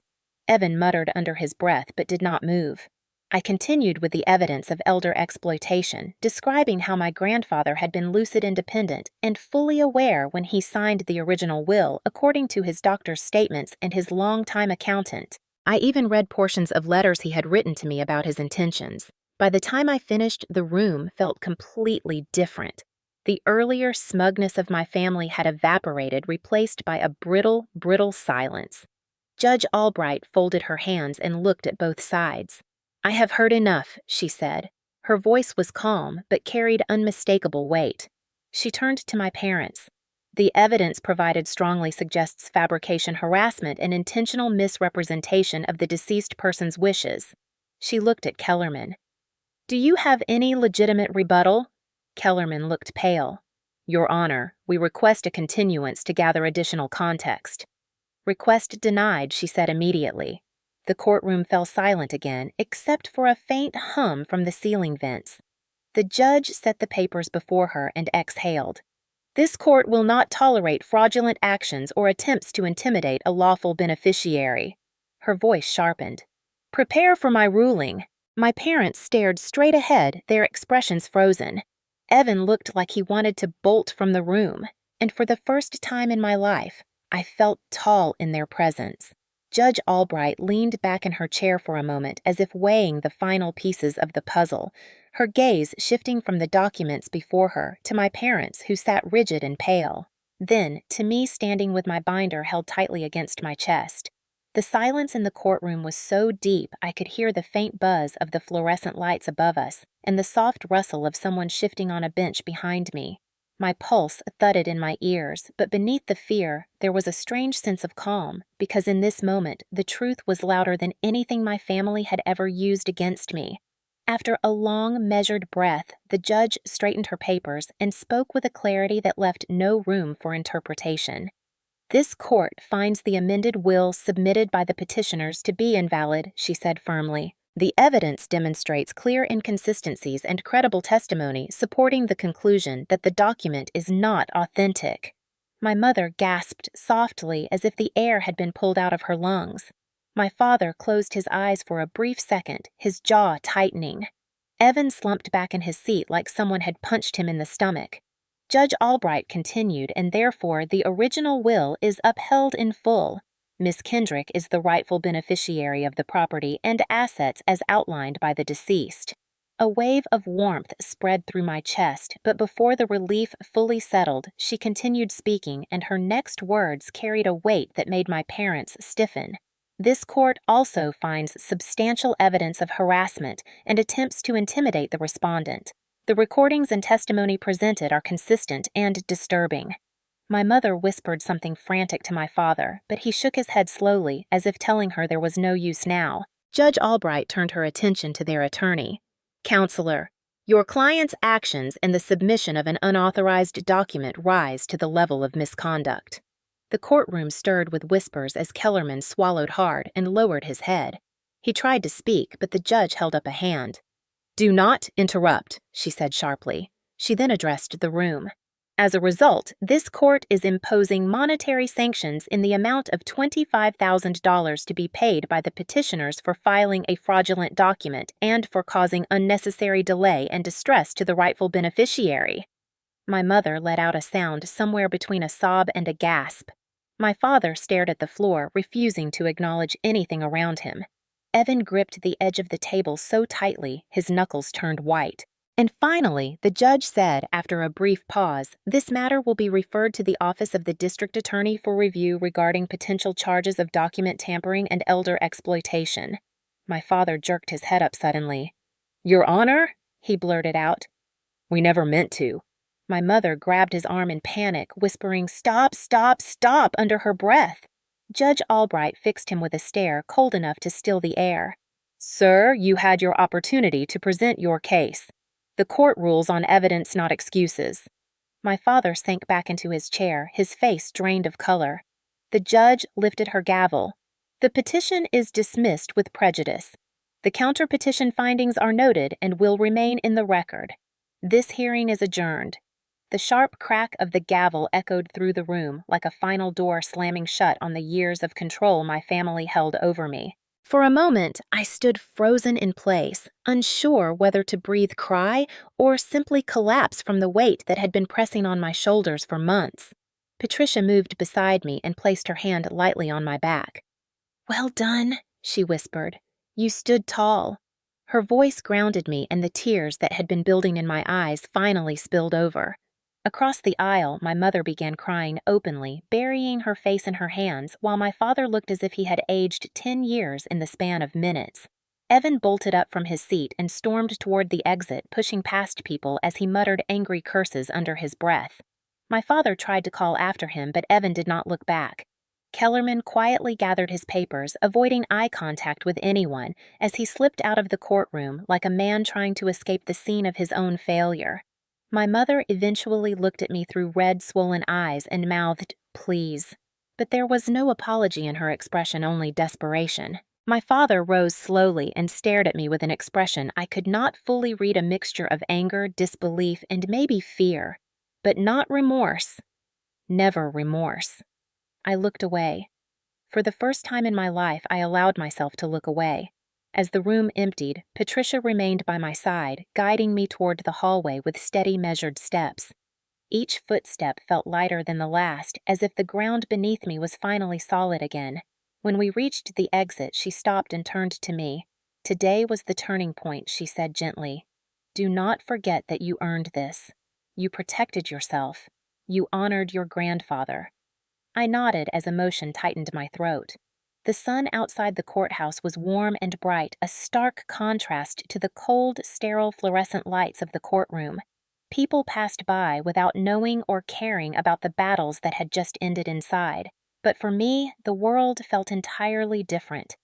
Evan muttered under his breath but did not move. I continued with the evidence of elder exploitation, describing how my grandfather had been lucid independent and fully aware when he signed the original will according to his doctor's statements and his longtime accountant. I even read portions of letters he had written to me about his intentions. By the time I finished, the room felt completely different. The earlier smugness of my family had evaporated, replaced by a brittle silence. Judge Albright folded her hands and looked at both sides. "I have heard enough," she said. Her voice was calm, but carried unmistakable weight. She turned to my parents. "The evidence provided strongly suggests fabrication, harassment, and intentional misrepresentation of the deceased person's wishes." She looked at Kellerman. "Do you have any legitimate rebuttal?" Kellerman looked pale. "Your Honor, we request a continuance to gather additional context." "Request denied," she said immediately. The courtroom fell silent again, except for a faint hum from the ceiling vents. The judge set the papers before her and exhaled. "This court will not tolerate fraudulent actions or attempts to intimidate a lawful beneficiary." Her voice sharpened. "Prepare for my ruling." My parents stared straight ahead, their expressions frozen. Evan looked like he wanted to bolt from the room, and for the first time in my life, I felt tall in their presence. Judge Albright leaned back in her chair for a moment as if weighing the final pieces of the puzzle, her gaze shifting from the documents before her to my parents, who sat rigid and pale. Then to me standing with my binder held tightly against my chest. The silence in the courtroom was so deep I could hear the faint buzz of the fluorescent lights above us and the soft rustle of someone shifting on a bench behind me. My pulse thudded in my ears, but beneath the fear, there was a strange sense of calm, because in this moment, the truth was louder than anything my family had ever used against me. After a long, measured breath, the judge straightened her papers and spoke with a clarity that left no room for interpretation. "This court finds the amended will submitted by the petitioners to be invalid," she said firmly. "The evidence demonstrates clear inconsistencies and credible testimony supporting the conclusion that the document is not authentic." My mother gasped softly as if the air had been pulled out of her lungs. My father closed his eyes for a brief second, his jaw tightening. Evan slumped back in his seat like someone had punched him in the stomach. Judge Albright continued, and therefore the original will is upheld in full. Miss Kendrick is the rightful beneficiary of the property and assets as outlined by the deceased. A wave of warmth spread through my chest, but before the relief fully settled, she continued speaking, and her next words carried a weight that made my parents stiffen. "This court also finds substantial evidence of harassment and attempts to intimidate the respondent. The recordings and testimony presented are consistent and disturbing." My mother whispered something frantic to my father, but he shook his head slowly, as if telling her there was no use now. Judge Albright turned her attention to their attorney. "Counselor, your client's actions and the submission of an unauthorized document rise to the level of misconduct." The courtroom stirred with whispers as Kellerman swallowed hard and lowered his head. He tried to speak, but the judge held up a hand. "Do not interrupt," she said sharply. She then addressed the room. "As a result, this court is imposing monetary sanctions in the amount of $25,000 to be paid by the petitioners for filing a fraudulent document and for causing unnecessary delay and distress to the rightful beneficiary." My mother let out a sound somewhere between a sob and a gasp. My father stared at the floor, refusing to acknowledge anything around him. Evan gripped the edge of the table so tightly, his knuckles turned white. And finally, the judge said, after a brief pause, "This matter will be referred to the Office of the District Attorney for review regarding potential charges of document tampering and elder exploitation." My father jerked his head up suddenly. "Your Honor," he blurted out. "We never meant to." My mother grabbed his arm in panic, whispering, "Stop, stop, stop," under her breath. Judge Albright fixed him with a stare cold enough to still the air. "Sir, you had your opportunity to present your case. The court rules on evidence, not excuses." My father sank back into his chair, his face drained of color. The judge lifted her gavel. "The petition is dismissed with prejudice. The counter-petition findings are noted and will remain in the record. This hearing is adjourned." The sharp crack of the gavel echoed through the room like a final door slamming shut on the years of control my family held over me. For a moment, I stood frozen in place, unsure whether to breathe cry or simply collapse from the weight that had been pressing on my shoulders for months. Patricia moved beside me and placed her hand lightly on my back. "Well done," she whispered. "You stood tall." Her voice grounded me, and the tears that had been building in my eyes finally spilled over. Across the aisle, my mother began crying openly, burying her face in her hands, while my father looked as if he had aged 10 years in the span of minutes. Evan bolted up from his seat and stormed toward the exit, pushing past people as he muttered angry curses under his breath. My father tried to call after him, but Evan did not look back. Kellerman quietly gathered his papers, avoiding eye contact with anyone, as he slipped out of the courtroom like a man trying to escape the scene of his own failure. My mother eventually looked at me through red, swollen eyes and mouthed, "Please." But there was no apology in her expression, only desperation. My father rose slowly and stared at me with an expression I could not fully read, a mixture of anger, disbelief, and maybe fear. But not remorse. Never remorse. I looked away. For the first time in my life, I allowed myself to look away. As the room emptied, Patricia remained by my side, guiding me toward the hallway with steady, measured steps. Each footstep felt lighter than the last, as if the ground beneath me was finally solid again. When we reached the exit, she stopped and turned to me. "Today was the turning point," she said gently. "Do not forget that you earned this. You protected yourself. You honored your grandfather." I nodded as emotion tightened my throat. The sun outside the courthouse was warm and bright, a stark contrast to the cold, sterile fluorescent lights of the courtroom. People passed by without knowing or caring about the battles that had just ended inside. But for me, the world felt entirely different.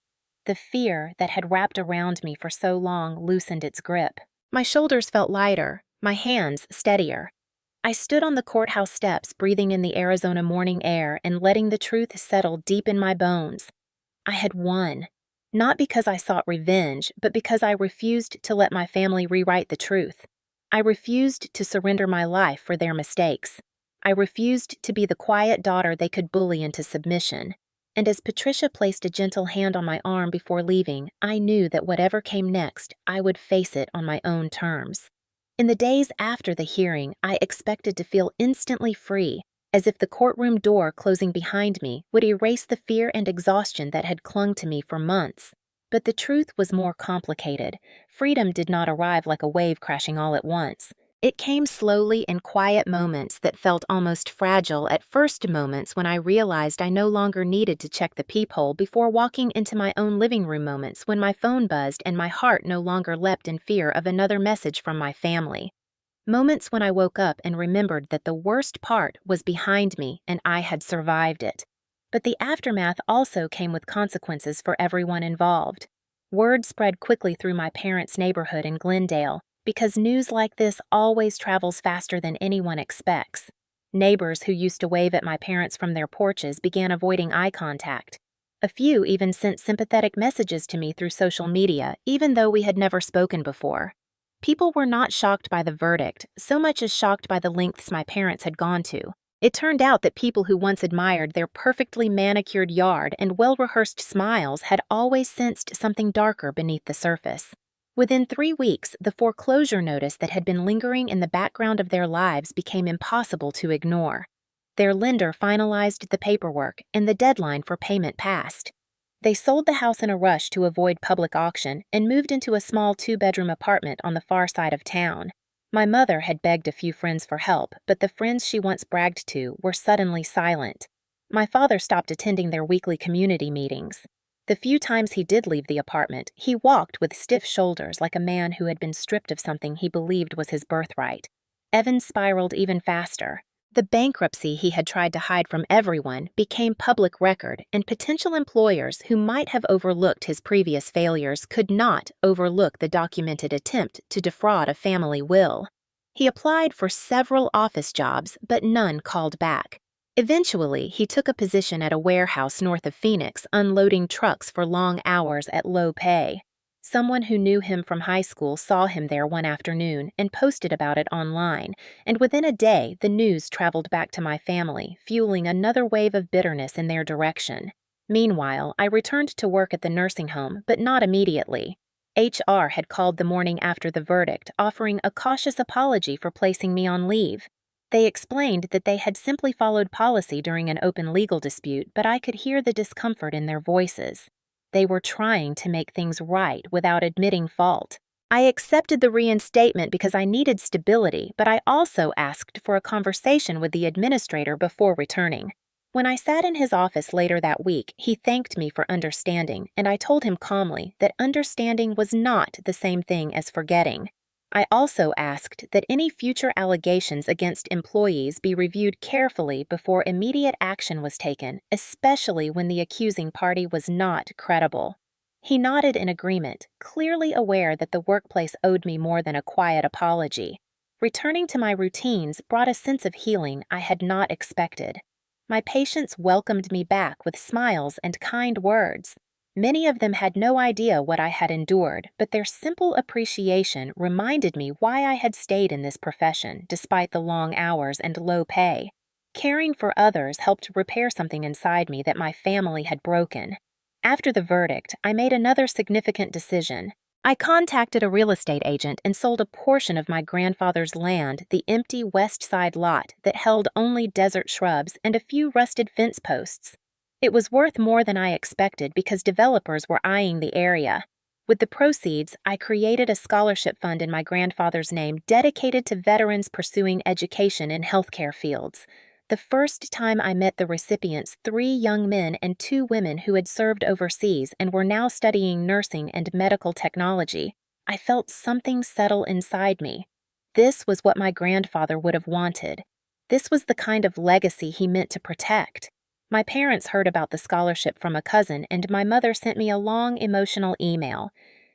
The fear that had wrapped around me for so long loosened its grip. My shoulders felt lighter, my hands steadier. I stood on the courthouse steps, breathing in the Arizona morning air and letting the truth settle deep in my bones. I had won. Not because I sought revenge, but because I refused to let my family rewrite the truth. I refused to surrender my life for their mistakes. I refused to be the quiet daughter they could bully into submission. And as Patricia placed a gentle hand on my arm before leaving, I knew that whatever came next, I would face it on my own terms. In the days after the hearing, I expected to feel instantly free, as if the courtroom door closing behind me would erase the fear and exhaustion that had clung to me for months. But the truth was more complicated. Freedom did not arrive like a wave crashing all at once. It came slowly in quiet moments that felt almost fragile at first, moments when I realized I no longer needed to check the peephole before walking into my own living room, moments when my phone buzzed and my heart no longer leapt in fear of another message from my family. Moments when I woke up and remembered that the worst part was behind me and I had survived it. But the aftermath also came with consequences for everyone involved. Word spread quickly through my parents' neighborhood in Glendale, because news like this always travels faster than anyone expects. Neighbors who used to wave at my parents from their porches began avoiding eye contact. A few even sent sympathetic messages to me through social media, even though we had never spoken before. People were not shocked by the verdict, so much as shocked by the lengths my parents had gone to. It turned out that people who once admired their perfectly manicured yard and well-rehearsed smiles had always sensed something darker beneath the surface. Within 3 weeks, the foreclosure notice that had been lingering in the background of their lives became impossible to ignore. Their lender finalized the paperwork, and the deadline for payment passed. They sold the house in a rush to avoid public auction and moved into a small 2-bedroom apartment on the far side of town. My mother had begged a few friends for help, but the friends she once bragged to were suddenly silent. My father stopped attending their weekly community meetings. The few times he did leave the apartment, he walked with stiff shoulders like a man who had been stripped of something he believed was his birthright. Evan spiraled even faster. The bankruptcy he had tried to hide from everyone became public record, and potential employers who might have overlooked his previous failures could not overlook the documented attempt to defraud a family will. He applied for several office jobs, but none called back. Eventually, he took a position at a warehouse north of Phoenix, unloading trucks for long hours at low pay. Someone who knew him from high school saw him there one afternoon and posted about it online, and within a day, the news traveled back to my family, fueling another wave of bitterness in their direction. Meanwhile, I returned to work at the nursing home, but not immediately. HR had called the morning after the verdict, offering a cautious apology for placing me on leave. They explained that they had simply followed policy during an open legal dispute, but I could hear the discomfort in their voices. They were trying to make things right without admitting fault. I accepted the reinstatement because I needed stability, but I also asked for a conversation with the administrator before returning. When I sat in his office later that week, he thanked me for understanding, and I told him calmly that understanding was not the same thing as forgetting. I also asked that any future allegations against employees be reviewed carefully before immediate action was taken, especially when the accusing party was not credible. He nodded in agreement, clearly aware that the workplace owed me more than a quiet apology. Returning to my routines brought a sense of healing I had not expected. My patients welcomed me back with smiles and kind words. Many of them had no idea what I had endured, but their simple appreciation reminded me why I had stayed in this profession despite the long hours and low pay. Caring for others helped repair something inside me that my family had broken. After the verdict, I made another significant decision. I contacted a real estate agent and sold a portion of my grandfather's land, the empty west side lot that held only desert shrubs and a few rusted fence posts. It was worth more than I expected because developers were eyeing the area. With the proceeds, I created a scholarship fund in my grandfather's name dedicated to veterans pursuing education in healthcare fields. The first time I met the recipients, 3 young men and 2 women who had served overseas and were now studying nursing and medical technology, I felt something settle inside me. This was what my grandfather would have wanted. This was the kind of legacy he meant to protect. My parents heard about the scholarship from a cousin, and my mother sent me a long, emotional email.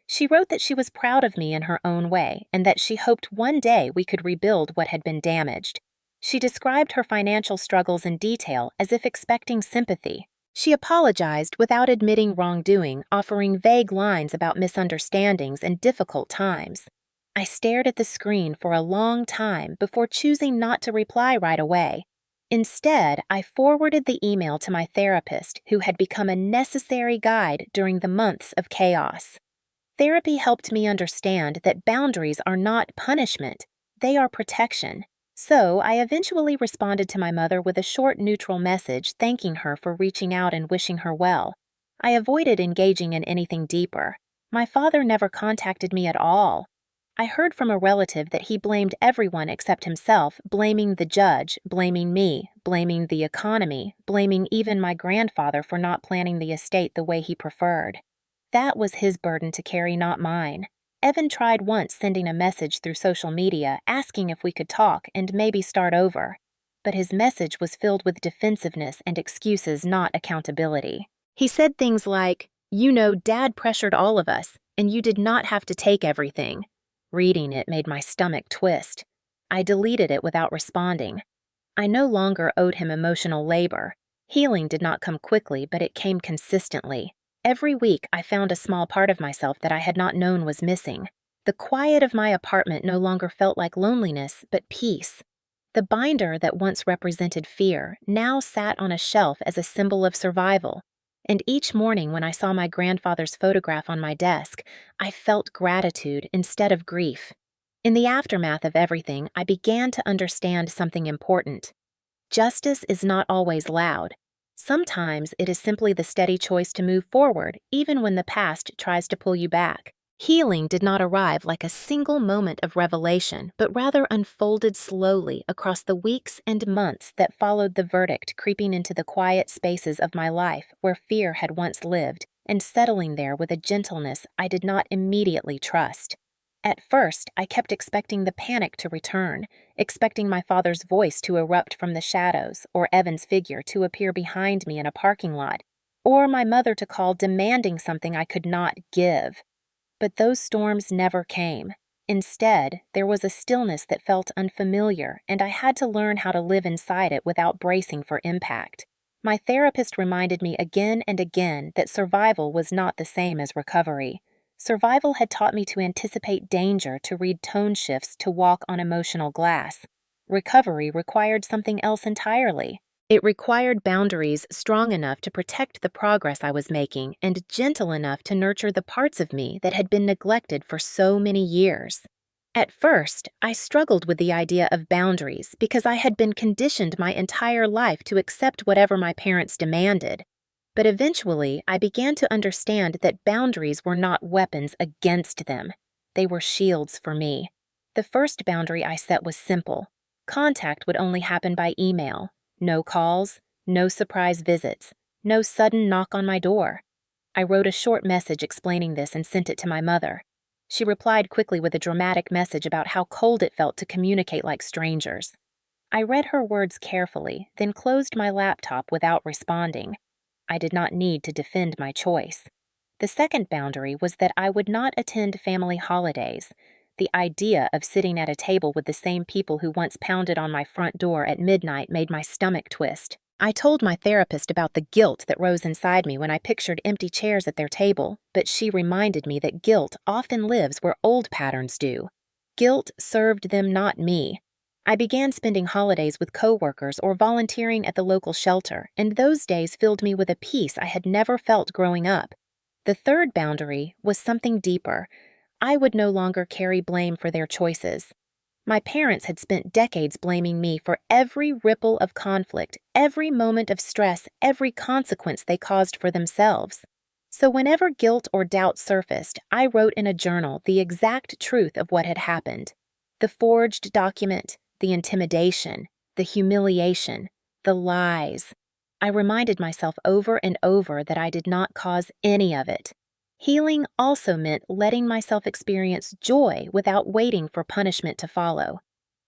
She wrote that she was proud of me in her own way and that she hoped one day we could rebuild what had been damaged. She described her financial struggles in detail as if expecting sympathy. She apologized without admitting wrongdoing, offering vague lines about misunderstandings and difficult times. I stared at the screen for a long time before choosing not to reply right away. Instead, I forwarded the email to my therapist, who had become a necessary guide during the months of chaos. Therapy helped me understand that boundaries are not punishment, they are protection. So, I eventually responded to my mother with a short neutral message thanking her for reaching out and wishing her well. I avoided engaging in anything deeper. My father never contacted me at all. I heard from a relative that he blamed everyone except himself, blaming the judge, blaming me, blaming the economy, blaming even my grandfather for not planning the estate the way he preferred. That was his burden to carry, not mine. Evan tried once sending a message through social media asking if we could talk and maybe start over. But his message was filled with defensiveness and excuses, not accountability. He said things like, "You know, Dad pressured all of us, and you did not have to take everything." Reading it made my stomach twist. I deleted it without responding. I no longer owed him emotional labor. Healing did not come quickly, but it came consistently. Every week, I found a small part of myself that I had not known was missing. The quiet of my apartment no longer felt like loneliness, but peace. The binder that once represented fear now sat on a shelf as a symbol of survival. And each morning when I saw my grandfather's photograph on my desk, I felt gratitude instead of grief. In the aftermath of everything, I began to understand something important. Justice is not always loud. Sometimes it is simply the steady choice to move forward, even when the past tries to pull you back. Healing did not arrive like a single moment of revelation, but rather unfolded slowly across the weeks and months that followed the verdict, creeping into the quiet spaces of my life where fear had once lived, and settling there with a gentleness I did not immediately trust. At first, I kept expecting the panic to return, expecting my father's voice to erupt from the shadows, or Evan's figure to appear behind me in a parking lot, or my mother to call demanding something I could not give. But those storms never came. Instead, there was a stillness that felt unfamiliar, and I had to learn how to live inside it without bracing for impact. My therapist reminded me again and again that survival was not the same as recovery. Survival had taught me to anticipate danger, to read tone shifts, to walk on emotional glass. Recovery required something else entirely. It required boundaries strong enough to protect the progress I was making and gentle enough to nurture the parts of me that had been neglected for so many years. At first, I struggled with the idea of boundaries because I had been conditioned my entire life to accept whatever my parents demanded. But eventually, I began to understand that boundaries were not weapons against them. They were shields for me. The first boundary I set was simple. Contact would only happen by email. No calls, no surprise visits, no sudden knock on my door. I wrote a short message explaining this and sent it to my mother. She replied quickly with a dramatic message about how cold it felt to communicate like strangers. I read her words carefully, then closed my laptop without responding. I did not need to defend my choice. The second boundary was that I would not attend family holidays. The idea of sitting at a table with the same people who once pounded on my front door at midnight made my stomach twist. I told my therapist about the guilt that rose inside me when I pictured empty chairs at their table, but she reminded me that guilt often lives where old patterns do. Guilt served them, not me. I began spending holidays with coworkers or volunteering at the local shelter, and those days filled me with a peace I had never felt growing up. The third boundary was something deeper. I would no longer carry blame for their choices. My parents had spent decades blaming me for every ripple of conflict, every moment of stress, every consequence they caused for themselves. So whenever guilt or doubt surfaced, I wrote in a journal the exact truth of what had happened. The forged document, the intimidation, the humiliation, The lies. I reminded myself over and over that I did not cause any of it. Healing also meant letting myself experience joy without waiting for punishment to follow.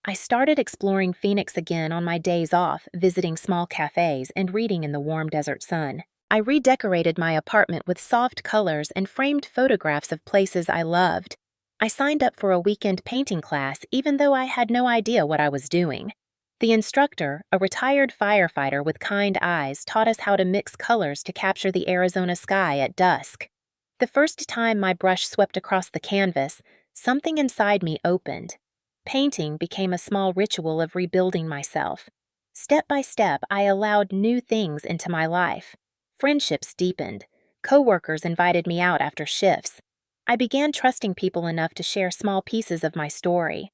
I started exploring Phoenix again on my days off, visiting small cafes and reading in the warm desert sun. I redecorated my apartment with soft colors and framed photographs of places I loved. I signed up for a weekend painting class even though I had no idea what I was doing. The instructor, a retired firefighter with kind eyes, taught us how to mix colors to capture the Arizona sky at dusk. The first time my brush swept across the canvas, something inside me opened. Painting became a small ritual of rebuilding myself. Step by step, I allowed new things into my life. Friendships deepened. Coworkers invited me out after shifts. I began trusting people enough to share small pieces of my story.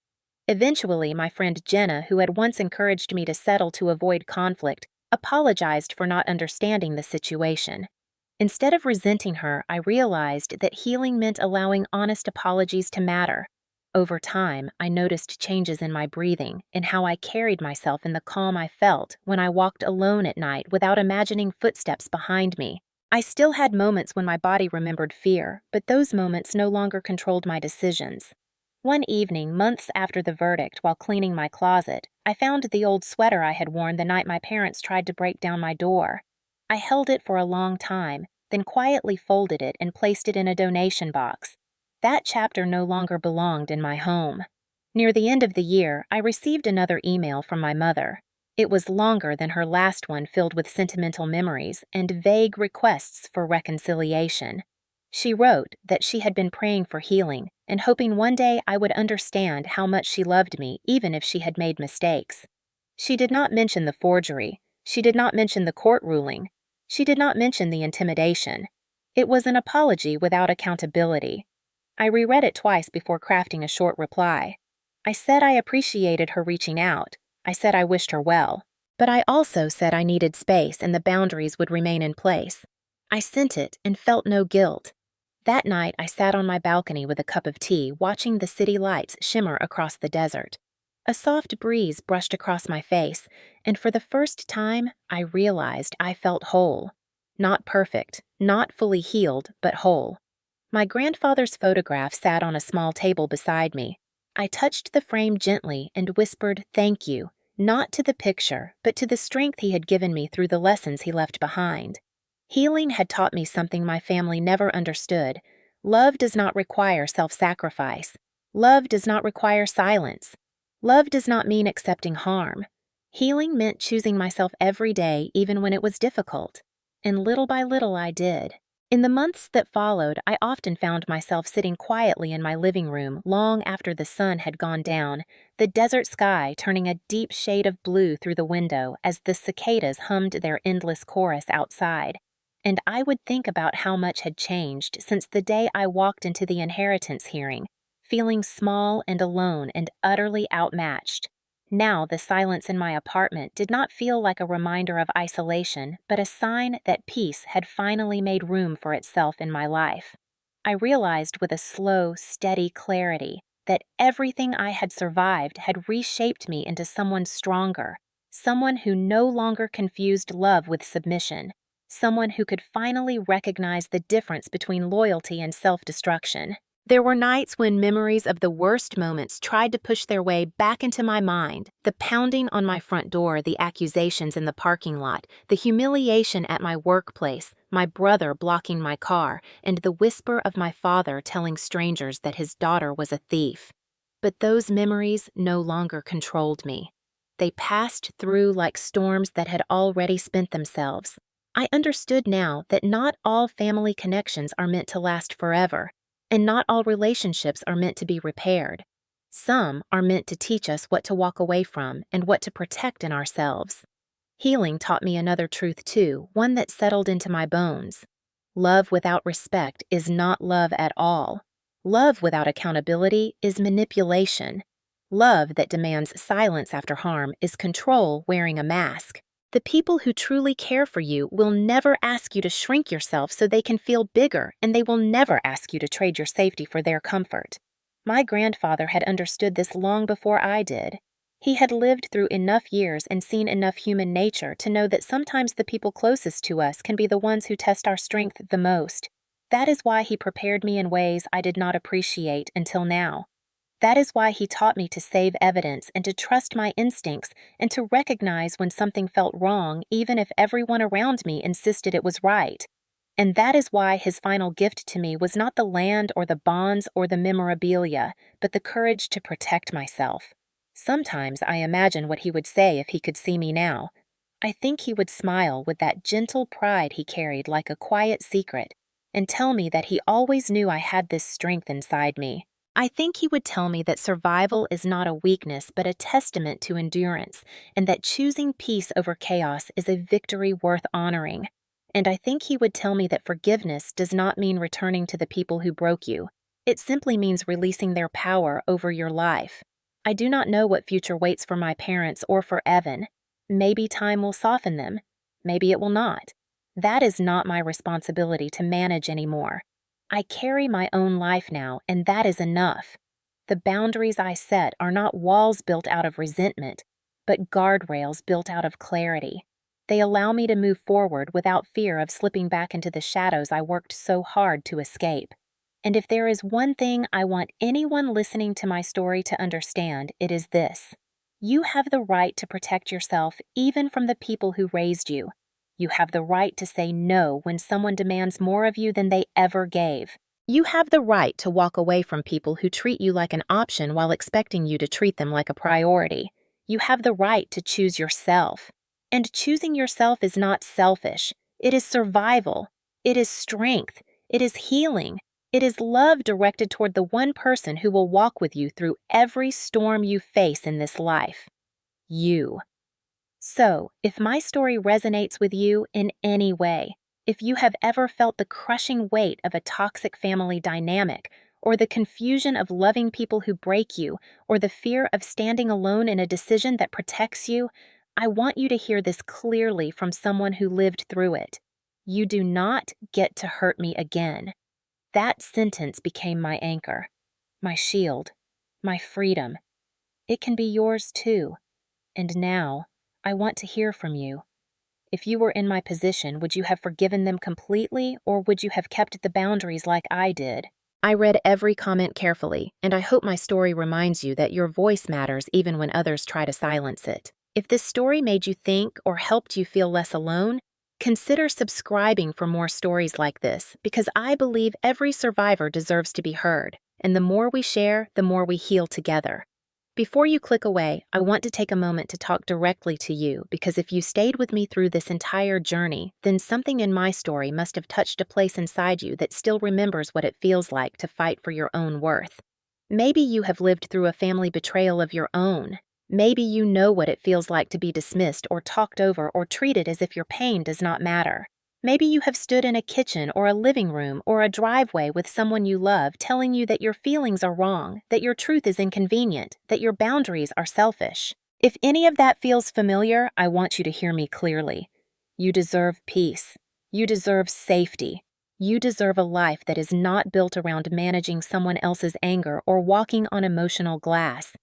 Eventually, my friend Jenna, who had once encouraged me to settle to avoid conflict, apologized for not understanding the situation. Instead of resenting her, I realized that healing meant allowing honest apologies to matter. Over time, I noticed changes in my breathing, in how I carried myself, in the calm I felt when I walked alone at night without imagining footsteps behind me. I still had moments when my body remembered fear, but those moments no longer controlled my decisions. One evening, months after the verdict, while cleaning my closet, I found the old sweater I had worn the night my parents tried to break down my door. I held it for a long time, then quietly folded it and placed it in a donation box. That chapter no longer belonged in my home. Near the end of the year, I received another email from my mother. It was longer than her last one, filled with sentimental memories and vague requests for reconciliation. She wrote that she had been praying for healing and hoping one day I would understand how much she loved me, even if she had made mistakes. She did not mention the forgery. She did not mention the court ruling. She did not mention the intimidation. It was an apology without accountability. I reread it twice before crafting a short reply. I said I appreciated her reaching out. I said I wished her well. But I also said I needed space and the boundaries would remain in place. I sent it and felt no guilt. That night, I sat on my balcony with a cup of tea, watching the city lights shimmer across the desert. A soft breeze brushed across my face, and for the first time, I realized I felt whole. Not perfect, not fully healed, but whole. My grandfather's photograph sat on a small table beside me. I touched the frame gently and whispered thank you, not to the picture, but to the strength he had given me through the lessons he left behind. Healing had taught me something my family never understood. Love does not require self-sacrifice. Love does not require silence. Love does not mean accepting harm. Healing meant choosing myself every day, even when it was difficult. And little by little I did. In the months that followed, I often found myself sitting quietly in my living room long after the sun had gone down, the desert sky turning a deep shade of blue through the window as the cicadas hummed their endless chorus outside. And I would think about how much had changed since the day I walked into the inheritance hearing, feeling small and alone and utterly outmatched. Now the silence in my apartment did not feel like a reminder of isolation, but a sign that peace had finally made room for itself in my life. I realized with a slow, steady clarity that everything I had survived had reshaped me into someone stronger, someone who no longer confused love with submission, someone who could finally recognize the difference between loyalty and self-destruction. There were nights when memories of the worst moments tried to push their way back into my mind, the pounding on my front door, the accusations in the parking lot, the humiliation at my workplace, my brother blocking my car, and the whisper of my father telling strangers that his daughter was a thief. But those memories no longer controlled me. They passed through like storms that had already spent themselves. I understood now that not all family connections are meant to last forever, and not all relationships are meant to be repaired. Some are meant to teach us what to walk away from and what to protect in ourselves. Healing taught me another truth too, one that settled into my bones. Love without respect is not love at all. Love without accountability is manipulation. Love that demands silence after harm is control wearing a mask. The people who truly care for you will never ask you to shrink yourself so they can feel bigger, and they will never ask you to trade your safety for their comfort. My grandfather had understood this long before I did. He had lived through enough years and seen enough human nature to know that sometimes the people closest to us can be the ones who test our strength the most. That is why he prepared me in ways I did not appreciate until now. That is why he taught me to save evidence and to trust my instincts and to recognize when something felt wrong even if everyone around me insisted it was right. And that is why his final gift to me was not the land or the bonds or the memorabilia, but the courage to protect myself. Sometimes I imagine what he would say if he could see me now. I think he would smile with that gentle pride he carried like a quiet secret, and tell me that he always knew I had this strength inside me. I think he would tell me that survival is not a weakness but a testament to endurance, and that choosing peace over chaos is a victory worth honoring. And I think he would tell me that forgiveness does not mean returning to the people who broke you. It simply means releasing their power over your life. I do not know what future waits for my parents or for Evan. Maybe time will soften them. Maybe it will not. That is not my responsibility to manage anymore. I carry my own life now, and that is enough. The boundaries I set are not walls built out of resentment, but guardrails built out of clarity. They allow me to move forward without fear of slipping back into the shadows I worked so hard to escape. And if there is one thing I want anyone listening to my story to understand, it is this. You have the right to protect yourself even from the people who raised you. You have the right to say no when someone demands more of you than they ever gave. You have the right to walk away from people who treat you like an option while expecting you to treat them like a priority. You have the right to choose yourself. And choosing yourself is not selfish. It is survival. It is strength. It is healing. It is love directed toward the one person who will walk with you through every storm you face in this life. You. So, if my story resonates with you in any way, if you have ever felt the crushing weight of a toxic family dynamic, or the confusion of loving people who break you, or the fear of standing alone in a decision that protects you, I want you to hear this clearly from someone who lived through it. You do not get to hurt me again. That sentence became my anchor, my shield, my freedom. It can be yours too. And now, I want to hear from you. If you were in my position, would you have forgiven them completely, or would you have kept the boundaries like I did? I read every comment carefully, and I hope my story reminds you that your voice matters even when others try to silence it. If this story made you think or helped you feel less alone, consider subscribing for more stories like this, because I believe every survivor deserves to be heard, and the more we share, the more we heal together. Before you click away, I want to take a moment to talk directly to you, because if you stayed with me through this entire journey, then something in my story must have touched a place inside you that still remembers what it feels like to fight for your own worth. Maybe you have lived through a family betrayal of your own. Maybe you know what it feels like to be dismissed or talked over or treated as if your pain does not matter. Maybe you have stood in a kitchen or a living room or a driveway with someone you love telling you that your feelings are wrong, that your truth is inconvenient, that your boundaries are selfish. If any of that feels familiar, I want you to hear me clearly. You deserve peace. You deserve safety. You deserve a life that is not built around managing someone else's anger or walking on emotional glass.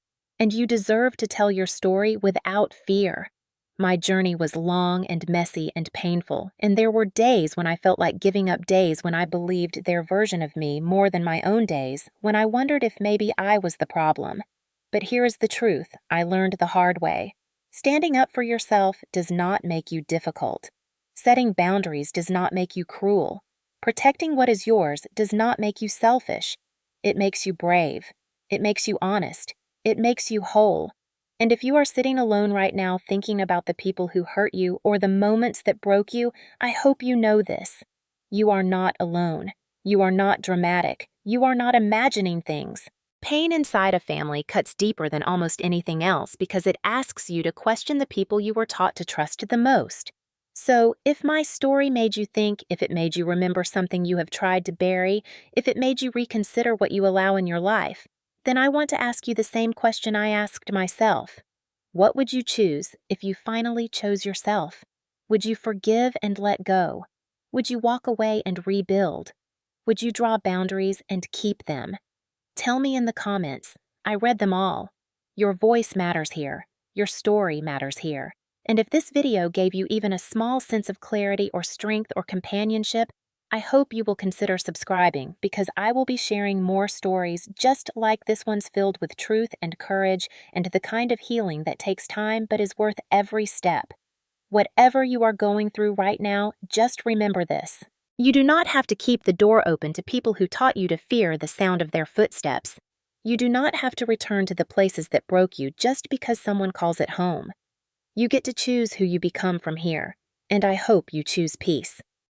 And you deserve to tell your story without fear. My journey was long and messy and painful, and there were days when I felt like giving up, days when I believed their version of me more than my own days, when I wondered if maybe I was the problem. But here is the truth I learned the hard way. Standing up for yourself does not make you difficult. Setting boundaries does not make you cruel. Protecting what is yours does not make you selfish. It makes you brave. It makes you honest. It makes you whole. And if you are sitting alone right now thinking about the people who hurt you or the moments that broke you, I hope you know this. You are not alone. You are not dramatic. You are not imagining things. Pain inside a family cuts deeper than almost anything else because it asks you to question the people you were taught to trust the most. So, if my story made you think, if it made you remember something you have tried to bury, if it made you reconsider what you allow in your life, then I want to ask you the same question I asked myself. What would you choose if you finally chose yourself? Would you forgive and let go? Would you walk away and rebuild? Would you draw boundaries and keep them? Tell me in the comments. I read them all. Your voice matters here, Your story matters here. And if this video gave you even a small sense of clarity or strength or companionship, I hope you will consider subscribing because I will be sharing more stories just like this one's filled with truth and courage and the kind of healing that takes time but is worth every step. Whatever you are going through right now, just remember this. You do not have to keep the door open to people who taught you to fear the sound of their footsteps. You do not have to return to the places that broke you just because someone calls it home. You get to choose who you become from here, and I hope you choose peace.